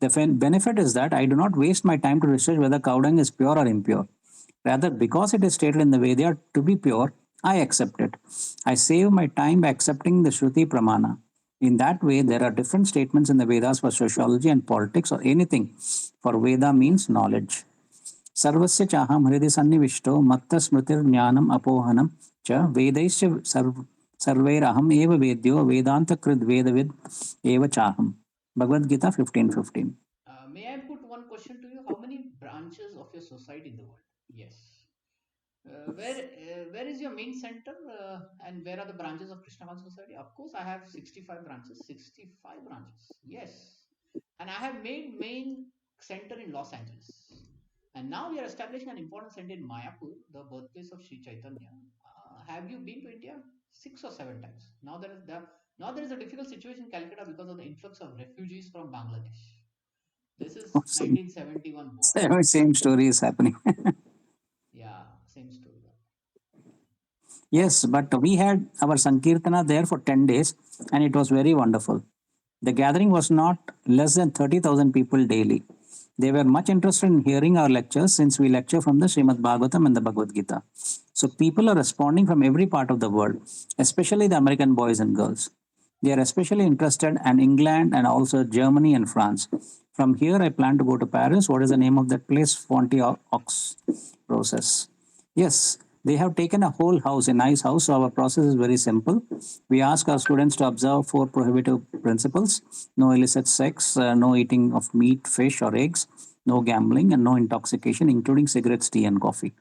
The benefit is that I do not waste my time to research whether cow dung is pure or impure. Rather, because it is stated in the Veda to be pure, I accept it. I save my time by accepting the Shruti Pramana. In that way, there are different statements in the Vedas for sociology and politics or anything. For Veda means knowledge. सर्वस्य चाहम हृदय सन्निविष्टो मत्त स्मृतिर ज्ञानम अपोहनम च वेदैश्च सर्वैरहम एव वेद्यो वेदांत कृद वेदविद एव चाहम. Bhagavad Gita 15:15. May I put one question to you? How many branches of your society in the world? Yes. Where is your main center and where are the branches of Krishna Conscious Society? Of course, I have 65 branches. 65 branches. Yes. And I have made main center in Los Angeles. And now we are establishing an important center in Mayapur, the birthplace of Sri Chaitanya. Have you been to India? 6 or 7 times. Now there is a difficult situation in Calcutta because of the influx of refugees from Bangladesh. This is Same, 1971 war. same story is happening. Yeah, same story. Yes, but we had our Sankirtana there for 10 days and it was very wonderful. The gathering was not less than 30,000 people daily. They were much interested in hearing our lectures since we lecture from the Srimad Bhagavatam and the Bhagavad Gita. So people are responding from every part of the world, especially the American boys and girls. They are especially interested in England and also Germany and France. From here, I plan to go to Paris. What is the name of that place? Fonty-aux process. Yes, they have taken a whole house, a nice house. So our process is very simple. We ask our students to observe 4 prohibitive principles: no illicit sex, no eating of meat, fish, or eggs, no gambling, and no intoxication, including cigarettes, tea, and coffee.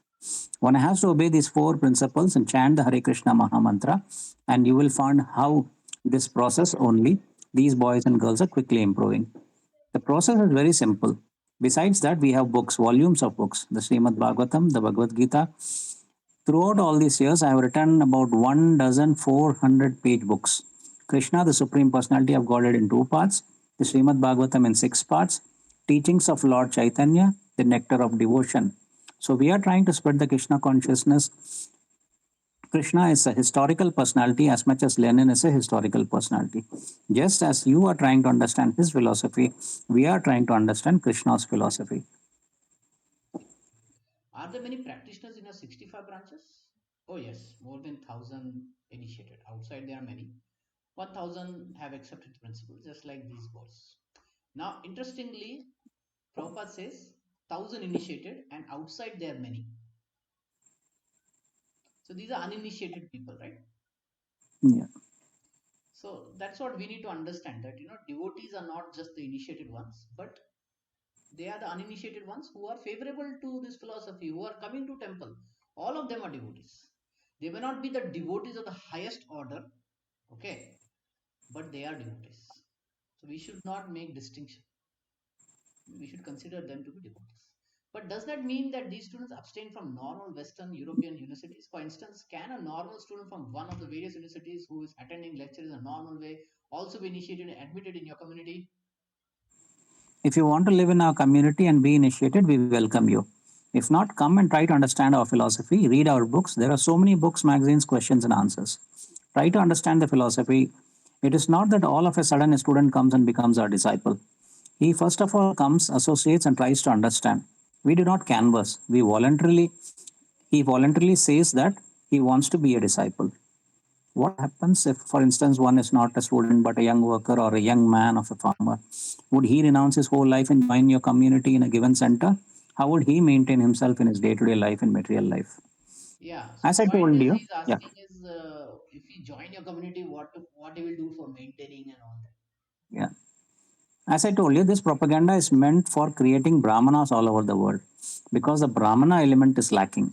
One has to obey these 4 principles and chant the Hare Krishna Maha Mantra, and you will find how this process only these boys and girls are quickly improving. The process is very simple. Besides that, we have books, volumes of books, the Srimad Bhagavatam, the Bhagavad Gita. Throughout all these years, I have written about 1,400 page books. Krishna, the Supreme Personality of Godhead, in 2 parts, the Srimad Bhagavatam in 6 parts, teachings of Lord Chaitanya, the nectar of devotion. So we are trying to spread the Krishna consciousness. Krishna is a historical personality as much as Lenin is a historical personality. Just as you are trying to understand his philosophy, we are trying to understand Krishna's philosophy. Are there many practitioners in your 65 branches? Oh, yes, more than 1,000 initiated. Outside, there are many. 1,000 have accepted the principle, just like these boys. Now, interestingly, Prabhupada says 1,000 initiated, and outside there are many. So these are uninitiated people, right? Yeah. So that's what we need to understand, that devotees are not just the initiated ones, but they are the uninitiated ones who are favorable to this philosophy, who are coming to temple. All of them are devotees. They may not be the devotees of the highest order, okay, but they are devotees. So we should not make distinction. We should consider them to be devotees. But does that mean that these students abstain from normal Western European universities? For instance, can a normal student from one of the various universities who is attending lectures in a normal way also be initiated and admitted in your community? If you want to live in our community and be initiated, we welcome you. If not, come and try to understand our philosophy, read our books. There are so many books, magazines, questions, and answers. Try to understand the philosophy. It is not that all of a sudden a student comes and becomes our disciple. He first of all comes, associates, and tries to understand. We do not canvas. He voluntarily says that he wants to be a disciple. What happens if, for instance, one is not a student but a young worker or a young man of a farmer? Would he renounce his whole life and join your community in a given center? How would he maintain himself in his day to day life and material life? Yeah. So As I point told is, you, he's yeah, asking is if he join your community, what he will do for maintaining and all that. yeah. As I told you, this propaganda is meant for creating Brahmanas all over the world because the Brahmana element is lacking.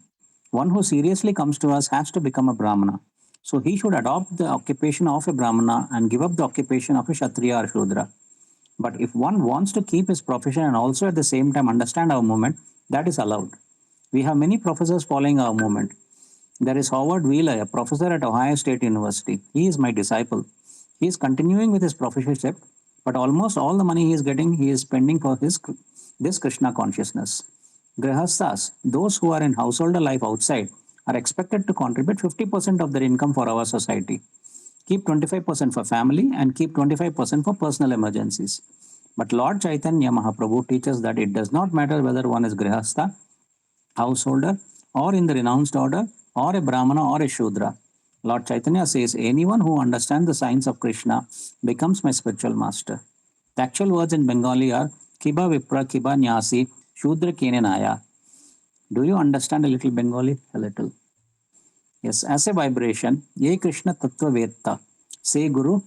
One who seriously comes to us has to become a Brahmana. So he should adopt the occupation of a Brahmana and give up the occupation of a Kshatriya or Shudra. But if one wants to keep his profession and also at the same time understand our movement, that is allowed. We have many professors following our movement. There is Howard Wheeler, a professor at Ohio State University. He is my disciple. He is continuing with his professorship, but almost all the money he is getting, he is spending for his this Krishna consciousness. Grihasthas, those who are in householder life outside, are expected to contribute 50% of their income for our society. Keep 25% for family and keep 25% for personal emergencies. But Lord Chaitanya Mahaprabhu teaches that it does not matter whether one is Grihastha, householder, or in the renounced order, or a Brahmana or a Shudra. Lord Chaitanya says, anyone who understands the science of Krishna becomes my spiritual master. The actual words in Bengali are Kiba Vipra Kiba Nyasi Shudra Kenenaya. Do you understand a little Bengali? A little. Yes, as a vibration, Ye Krishna Tattva Vetta, say Guru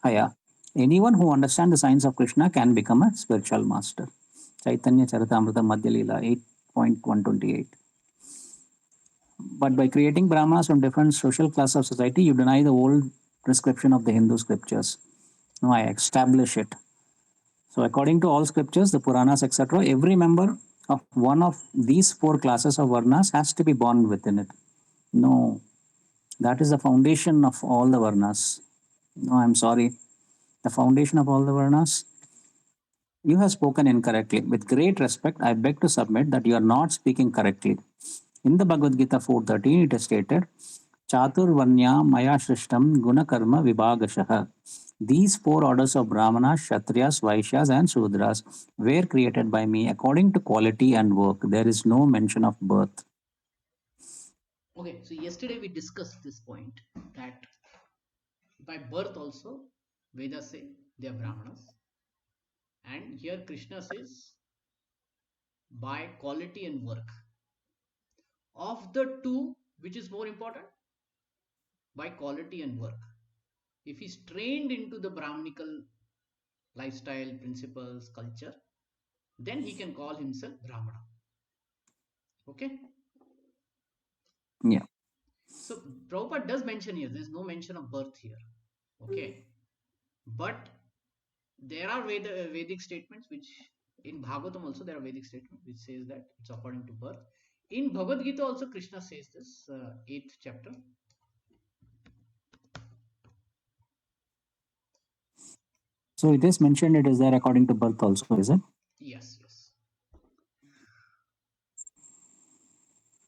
Haya. Anyone who understands the science of Krishna can become a spiritual master. Chaitanya Charitamrita Madhya Leela 8.128. But by creating Brahmanas from different social class of society, you deny the old prescription of the Hindu scriptures. No, I establish it. So, according to all scriptures, the Puranas, etc., every member of one of these four classes of Varnas has to be born within it. No, that is the foundation of all the Varnas. No, I'm sorry. The foundation of all the Varnas. You have spoken incorrectly. With great respect, I beg to submit that you are not speaking correctly. In the Bhagavad Gita 4.13, it is stated, Chaturvanya Maya Shrishtam Gunakarma Vibhagashaha. These four orders of Brahmanas, Kshatriyas, Vaishyas, and Shudras were created by me according to quality and work. There is no mention of birth. Okay. So yesterday we discussed this point that by birth also Vedas say they are Brahmanas, and here Krishna says by quality and work. Of the two, which is more important? By quality and work. If he's trained into the Brahminical lifestyle, principles, culture, then he can call himself Brahmana. Okay? Yeah. So Prabhupada does mention here, there's no mention of birth here. Okay? But there are Vedic statements which in Bhagavatam also there are Vedic statements which says that it's according to birth. In Bhagavad Gita also Krishna says this, 8th chapter. So it is mentioned it is there according to birth also, is it? Yes, yes.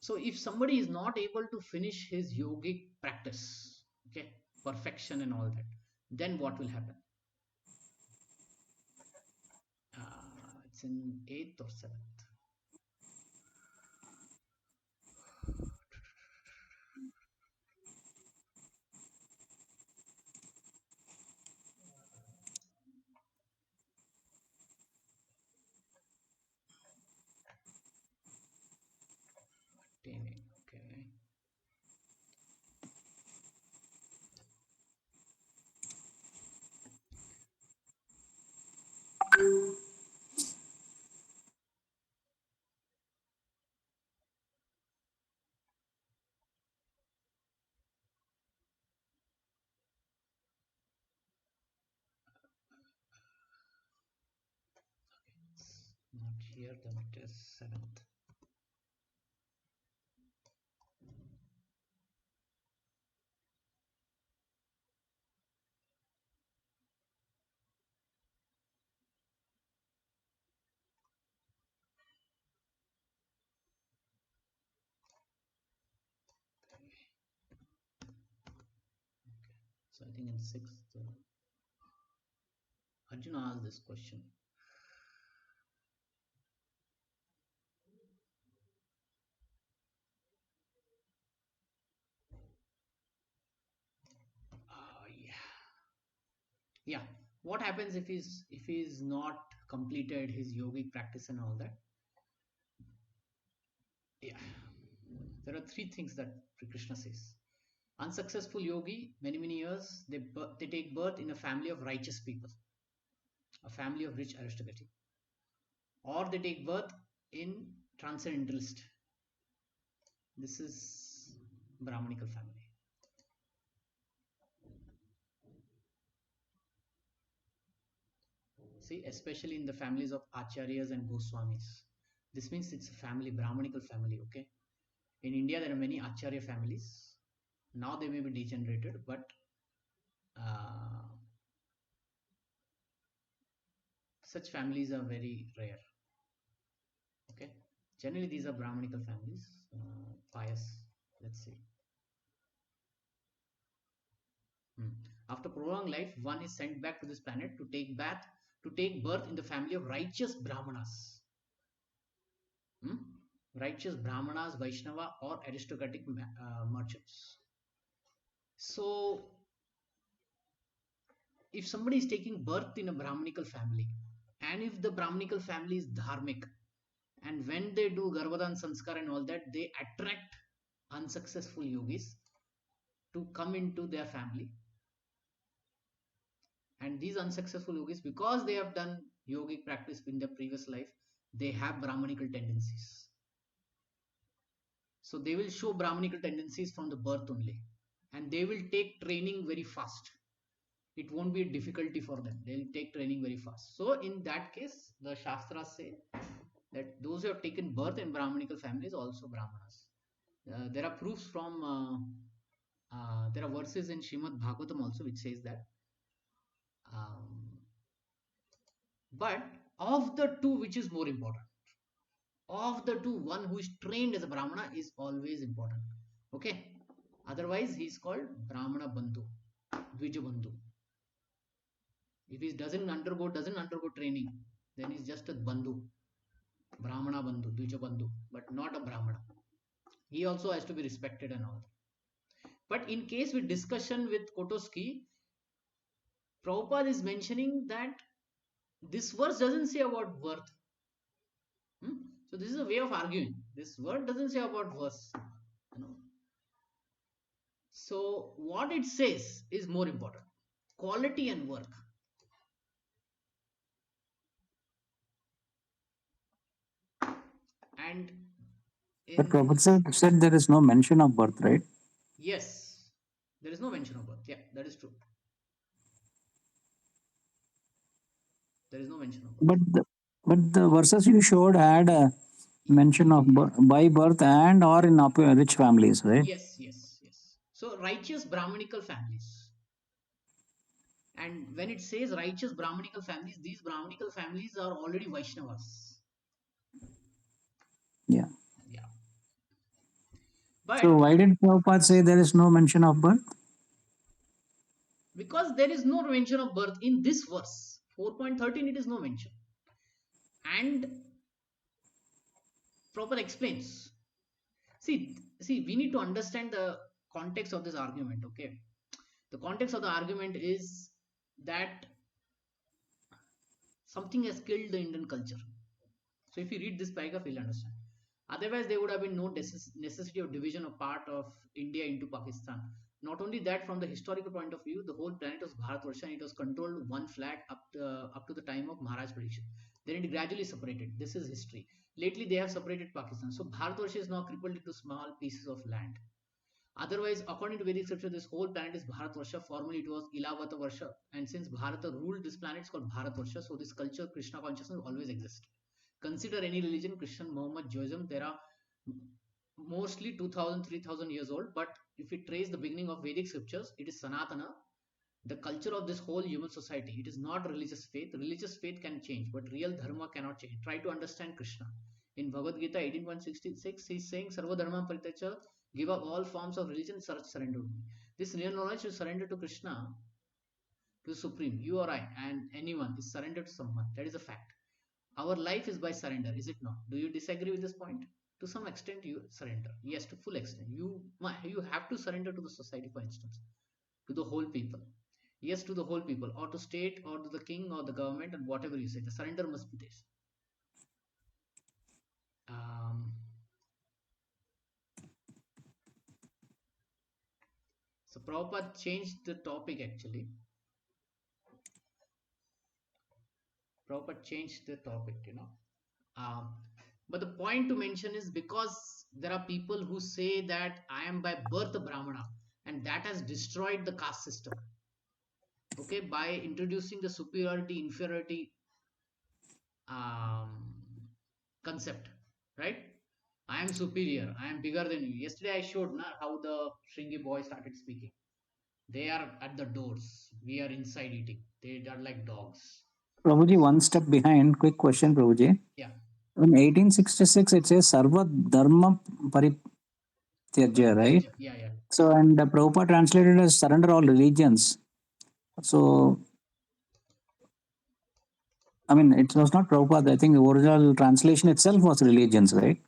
So if somebody is not able to finish his yogic practice, okay, perfection and all that, then what will happen? It's in 8th or 7th. Attaining, okay. It's not here, then it is 7th. So I think in 6th, Arjuna asked this question. Yeah. What happens if he's not completed his yogic practice and all that? Yeah. There are three things that Krishna says. Unsuccessful yogi, many years, they take birth in a family of righteous people, a family of rich aristocracy, or they take birth in transcendentalist. This is Brahmanical family. See, especially in the families of Acharyas and Goswamis. This means it's a family, Brahmanical family, okay? In India, there are many Acharya families. Now they may be degenerated, but uh, such families are very rare, okay? Generally, these are Brahmanical families, pious, let's say. After prolonged life, one is sent back to this planet to take birth in the family of righteous Brahmanas. Righteous Brahmanas, Vaishnava, or aristocratic merchants. So, if somebody is taking birth in a Brahmanical family, and if the Brahmanical family is dharmic, and when they do Garbhadan Sanskar and all that, they attract unsuccessful yogis to come into their family. And these unsuccessful yogis, because they have done yogic practice in their previous life, they have Brahmanical tendencies. So they will show Brahmanical tendencies from the birth only. And they will take training very fast. It won't be a difficulty for them. They'll take training very fast. So in that case, the Shastras say that those who have taken birth in Brahmanical families also Brahmanas. There are proofs from, there are verses in Srimad Bhagavatam also which says that. But of the two, which is more important? Of the two, one who is trained as a Brahmana is always important. Okay? Otherwise, he is called Brahmana Bandhu, Dvija Bandhu. If he doesn't undergo training, then he's just a Bandhu, Brahmana Bandhu, Dvija Bandhu, but not a Brahmana. He also has to be respected and all. But in case with discussion with Kotoski, Prabhupada is mentioning that this verse doesn't say about birth. So this is a way of arguing. This word doesn't say about verse. So what it says is more important. Quality and work. And But in Prabhupada said there is no mention of birth, right? yes, there is no mention of birth. Yeah, that is true. There is no mention of birth. But the verses you showed had a mention of by birth and or in rich families, right? Yes. So righteous Brahmanical families. And when it says righteous Brahmanical families, these Brahmanical families are already Vaishnavas. Yeah. But So why did Prabhupada say there is no mention of birth? because there is no mention of birth in this verse, 4.13, it is no mention. And Prabhupada explains. See, we need to understand the context of this argument, okay? The context of the argument is that something has killed the Indian culture. So if you read this paragraph, you'll understand. Otherwise, there would have been no necessity of division of part of India into Pakistan. Not only that, from the historical point of view, the whole planet was Bharatvarsha and it was controlled one flag up to the time of Maharaj prediction. Then it gradually separated. This is history. Lately, they have separated Pakistan. So Bharatvarsha is now crippled into small pieces of land. Otherwise, according to Vedic scripture, this whole planet is Bharatvarsha. Formerly, it was Ilavata Varsha. And since Bharata ruled this planet, it's called Bharatvarsha. So this culture, Krishna consciousness always exists. Consider any religion, Christian, Muhammad, Judaism, there are mostly 2000, 3000 years old. But if we trace the beginning of Vedic scriptures, it is Sanatana, the culture of this whole human society. It is not religious faith. Religious faith can change, but real dharma cannot change. Try to understand Krishna. In Bhagavad Gita 18.66, he is saying, Sarva dharma paritacha, give up all forms of religion, surrender to me. This real knowledge is surrender to Krishna, to the Supreme. You or I and anyone is surrendered to someone. That is a fact. Our life is by surrender, is it not? Do you disagree with this point? To some extent, you surrender. Yes, to full extent. You have to surrender to the society, for instance, to the whole people. Yes to the whole people, or to state, or to the king, or the government, and whatever you say. The surrender must be this. So Prabhupada changed the topic actually. Prabhupada changed the topic, but the point to mention is because there are people who say that I am by birth a Brahmana, and that has destroyed the caste system. Okay, by introducing the superiority inferiority um, concept, right? I am superior, I am bigger than you. Yesterday I showed how the Shringi boy started speaking. They are at the doors, we are inside eating. They are like dogs. Prabhuji, one step behind. Quick question, Prabhuji. Yeah. In 1866, it says Sarva Dharma Parityajya, right? Yeah. So, and Prabhupada translated as surrender all religions. So, I mean, it was not Prabhupada. I think the original translation itself was religions, right?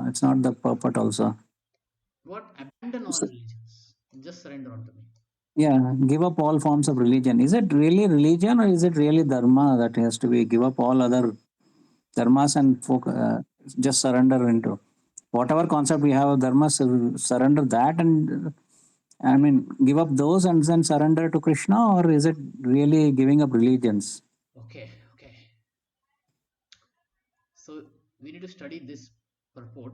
It's not the purport also. What? Abandon all So, religions. Just surrender unto me. yeah, give up all forms of religion. Is it really religion or is it really dharma that has to be give up all other dharmas and just surrender into whatever concept we have of dharma, surrender that and I mean, give up those and then surrender to Krishna, or is it really giving up religions? Okay. So we need to study this purport,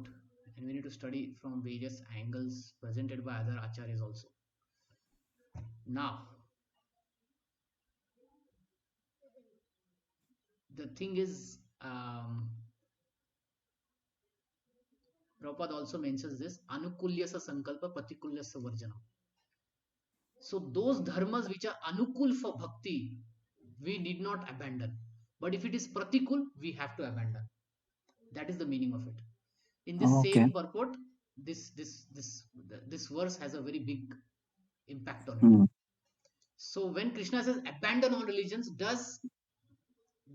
and we need to study from various angles presented by other acharyas also. Now, the thing is, Prabhupada also mentions this anukulyasa sankalpa patikulyasa varjanam. So those dharmas which are anukul for bhakti, we need not abandon. But if it is pratikul, we have to abandon. That is the meaning of it. In this Okay. same purport, this verse has a very big impact on it. Mm. So when Krishna says abandon all religions,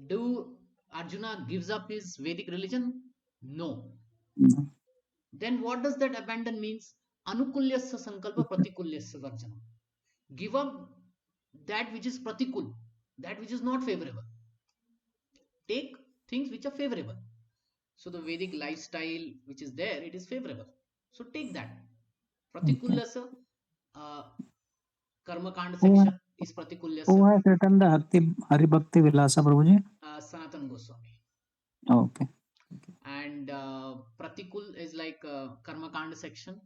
do Arjuna gives up his Vedic religion? No. Mm. Then what does that abandon means? Anukulyasya sankalpa pratikulyasya varjanam. Give up that which is pratikul, that which is not favorable. Take things which are favorable. So the Vedic lifestyle which is there, it is favorable. So take that. Okay. Pratikulyasya karma kand Who, section is who pratikulyasya has written the Hari Bhakti Vilasa, Prabhuji? Sanatan Goswami. Okay. And pratikul is like karma kand section,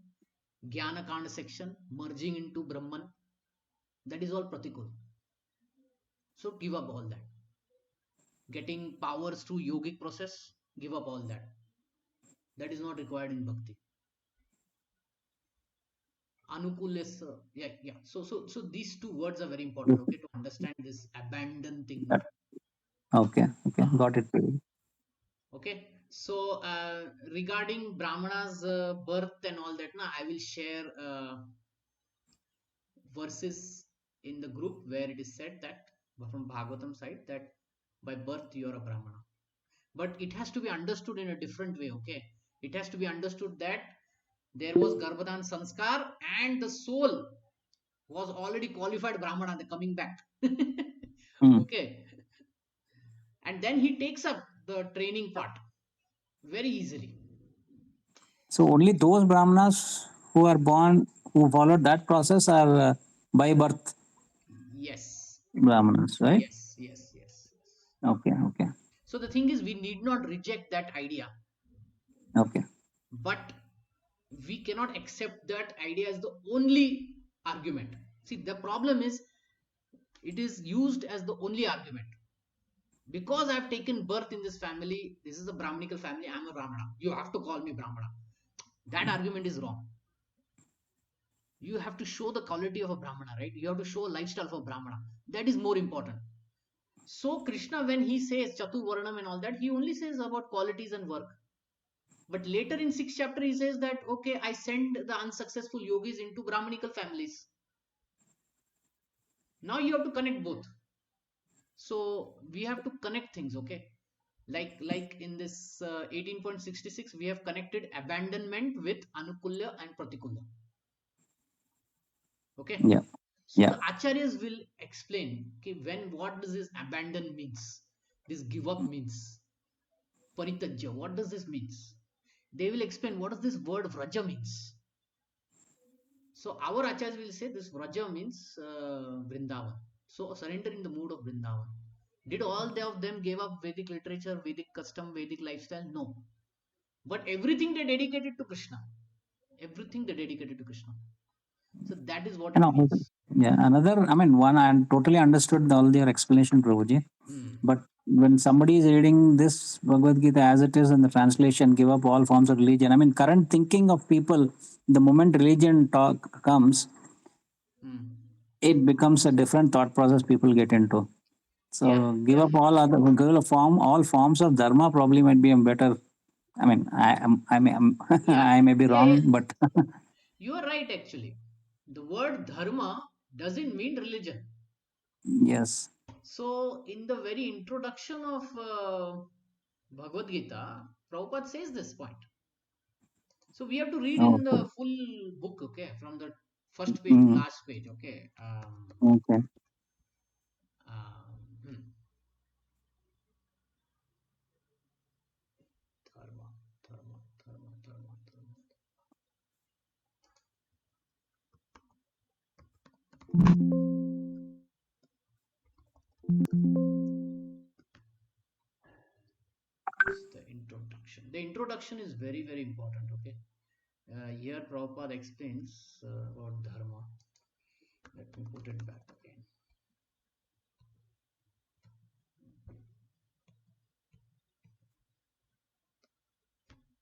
jnana kand section, merging into Brahman. That is all pratikul. So give up all that. Getting powers through yogic process, give up all that. That is not required in bhakti. Anukul is yeah. So these two words are very important, okay, to understand this abandon thing now. Okay. Uh, Got it, Prabhuji. okay. So regarding Brahmana's birth and all that, I will share verses in the group where it is said that from Bhagavatam side that by birth you are a Brahmana. But it has to be understood in a different way, okay? It has to be understood that there was Garbhadan Sanskar and the soul was already qualified Brahmana, the coming back. Mm. Okay. And then he takes up the training part very easily. So only those Brahmanas who are born, who followed that process are by birth Yes. Brahmanas, right? Yes. Okay. So the thing is, we need not reject that idea, Okay. but we cannot accept that idea as the only argument. See, the problem is it is used as the only argument. Because I've taken birth in this family, this is a Brahminical family, I'm a Brahmana. You have to call me Brahmana. That argument is wrong. You have to show the quality of a Brahmana, right? You have to show a lifestyle of a Brahmana. That is more important. So Krishna, when he says Chaturvarnam and all that, he only says about qualities and work. But later in 6th chapter, he says that, okay, I send the unsuccessful yogis into Brahminical families. Now you have to connect both. So we have to connect things, okay? Like in this 18.66, we have connected abandonment with Anukulya and Pratikulya. Okay. Yeah. So Yeah. the acharyas will explain, okay, what does this abandon means, this give up means, paritajya, what does this means? They will explain what does this word vraja means. So our acharyas will say this vraja means Vrindavan. So surrender in the mood of Vrindavan. Did all of them gave up Vedic literature, Vedic custom, Vedic lifestyle? No. But everything they dedicated to Krishna. Everything they dedicated to Krishna. So that is what And it means. yeah, another, I mean, one, I totally understood all your explanation, Prabhuji. But when somebody is reading this Bhagavad Gita as it is in the translation, give up all forms of religion. I mean, current thinking of people, the moment religion talk comes, it becomes a different thought process people get into. So Yeah, give yeah, up all forms of dharma probably might be a better. I mean, yeah, I may be yeah, yeah. wrong, but You are right actually. The word dharma doesn't mean religion. yes. So in the very introduction of Bhagavad Gita, Prabhupada says this point. So we have to read in Okay. the full book, okay, from the first page to Mm, last page, okay. okay. Hmm. Dharma, dharma, dharma, dharma, dharma. The introduction. The introduction is very, very important, okay. Here Prabhupada explains about dharma. Let me put it back again.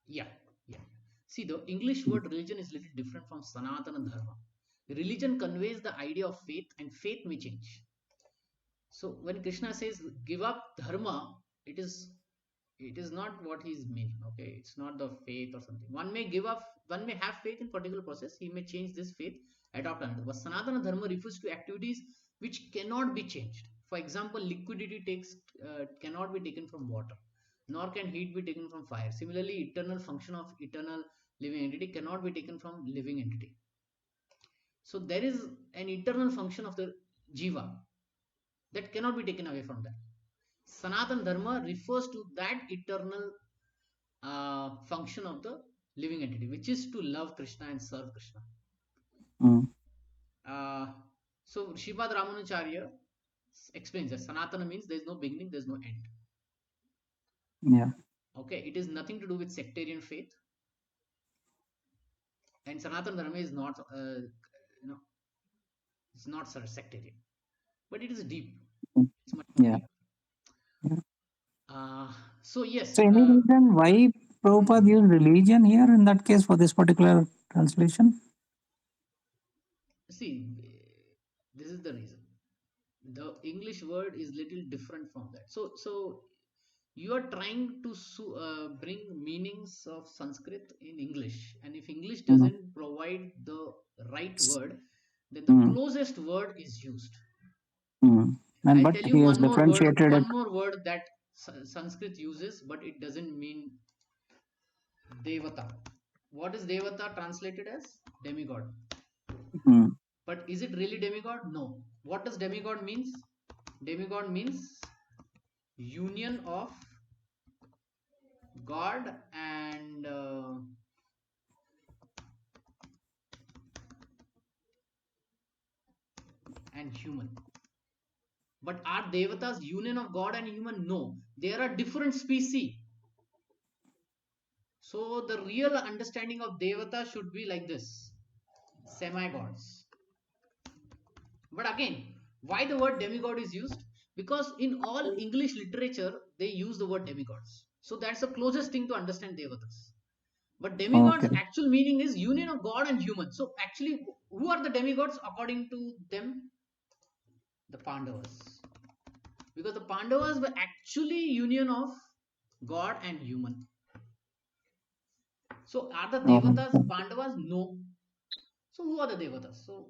Yeah, yeah. See, the English word religion is little different from Sanatana Dharma. Religion conveys the idea of faith, and faith may change. So when Krishna says give up dharma, it is not what he's meaning. Okay, it's not the faith or something. One may give up, one may have faith in particular process. He may change this faith, adopt another. But Sanatana Dharma refers to activities which cannot be changed. For example, liquidity cannot be taken from water, nor can heat be taken from fire. Similarly, eternal function of eternal living entity cannot be taken from living entity. So there is an eternal function of the jiva that cannot be taken away from that. Sanatan Dharma refers to that eternal function of the living entity, which is to love Krishna and serve Krishna. Mm, So Sripad Ramanacharya explains that Sanatana means there is no beginning, there is no end. yeah. Okay, it is nothing to do with sectarian faith, and Sanatana Dharma is not, it's not sectarian, but it is deep. Mm, It's much more yeah. deep. Yeah. So yes, So, any reason why Prabhupada used religion here in that case for this particular translation? see, this is the reason. The English word is little different from that. So you are trying to bring meanings of Sanskrit in English, and if English Mm, doesn't provide the right word, then the mm, closest word is used. mm. And I'll but tell you he has differentiated it. one more word that Sanskrit uses, but it doesn't mean Devata. What is Devata translated as? Demigod. Mm, But is it really demigod? No. What does demigod means? Demigod means union of God and human. But are devatas union of God and human? No, they are a different species. So the real understanding of devata should be like this: semi-gods. But again, why the word demigod is used? Because in all English literature they use the word demigods. So that's the closest thing to understand devatas. But demigods' okay. actual meaning is union of God and human. So actually, who are the demigods according to them? The Pandavas. Because the Pandavas were actually union of God and human. So are the Devatas Okay. Pandavas? No. So who are the Devatas? So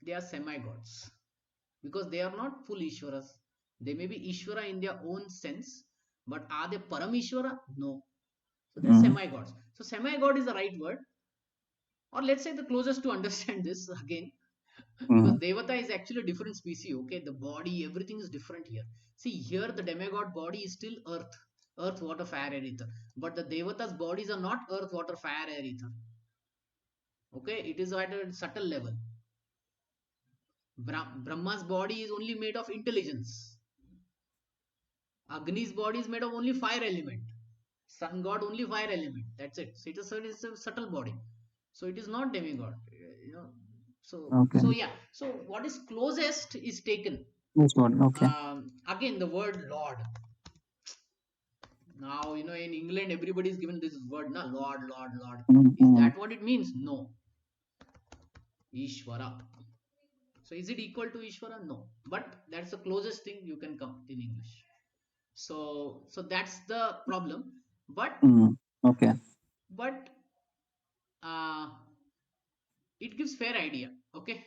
they are semi-gods. Because they are not full Ishwaras. They may be Ishwara in their own sense, but are they Paramishwara? No. So they're Mm, semi-gods. So semi-god is the right word. Or let's say the closest to understand this again. Because Devata is actually a different species, okay? The body, everything is different here. See, here the demigod body is still earth. Earth, water, fire, air, ether. But the Devatas' bodies are not earth, water, fire, air, ether. Okay? It is at a subtle level. Brahma's body is only made of intelligence. Agni's body is made of only fire element. Sun god only fire element. That's it. So it is a subtle body. So it is not demigod. You know. So yeah. So what is closest is taken. Yes, Lord. Okay. Again, the word Lord. Now, in England, everybody is given this word, na? Lord, Lord, Lord. Is that what it means? No. Ishvara. So is it equal to Ishvara? No. But that's the closest thing you can come in English. So that's the problem. But okay. But it gives fair idea. Okay.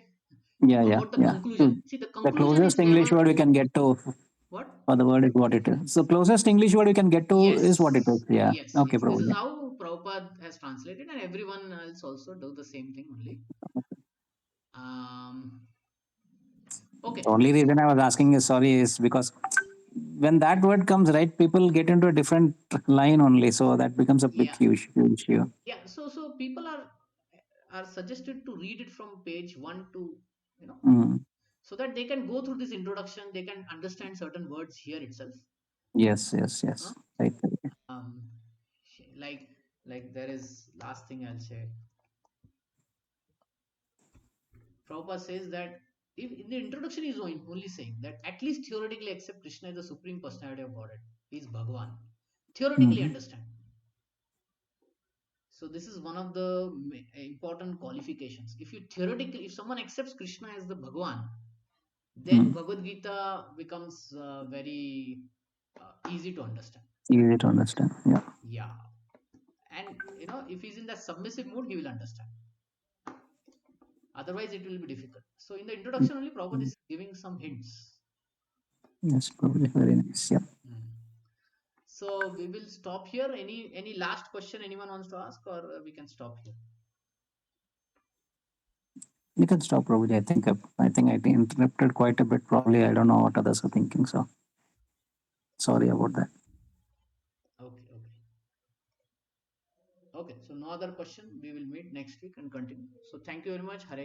About the conclusion. See, the conclusion closest is English never... word we can get to What? For the word is what it is. So closest English word we can get to is what it is. Yeah. Yes. Okay, Yes. This is Prabhuji. how Prabhupada has translated, and everyone else also do the same thing only. Okay. The only reason I was asking is because when that word comes, right, people get into a different line only. So that becomes a big huge issue. Yeah. So people are suggested to read it from page 1 to so that they can go through this introduction, they can understand certain words here itself. Yes. Right. Like there is last thing I'll say. Prabhupada says that if in the introduction is only saying that at least theoretically accept Krishna is the supreme personality of Godhead. He is Bhagavan. Theoretically understand. So this is one of the important qualifications. If someone accepts Krishna as the Bhagavan, then Bhagavad Gita becomes very easy to understand. Easy to understand. Yeah. Yeah. And if he's in that submissive mood, he will understand. Otherwise, it will be difficult. So in the introduction only, Prabhupada is giving some hints. Yes, probably very nice. Yeah. So we will stop here. Any last question anyone wants to ask, or we can stop here? You can stop, Prabhuji. I think I interrupted quite a bit. Probably I don't know what others are thinking. So sorry about that. Okay. So no other question. We will meet next week and continue. So thank you very much. Hare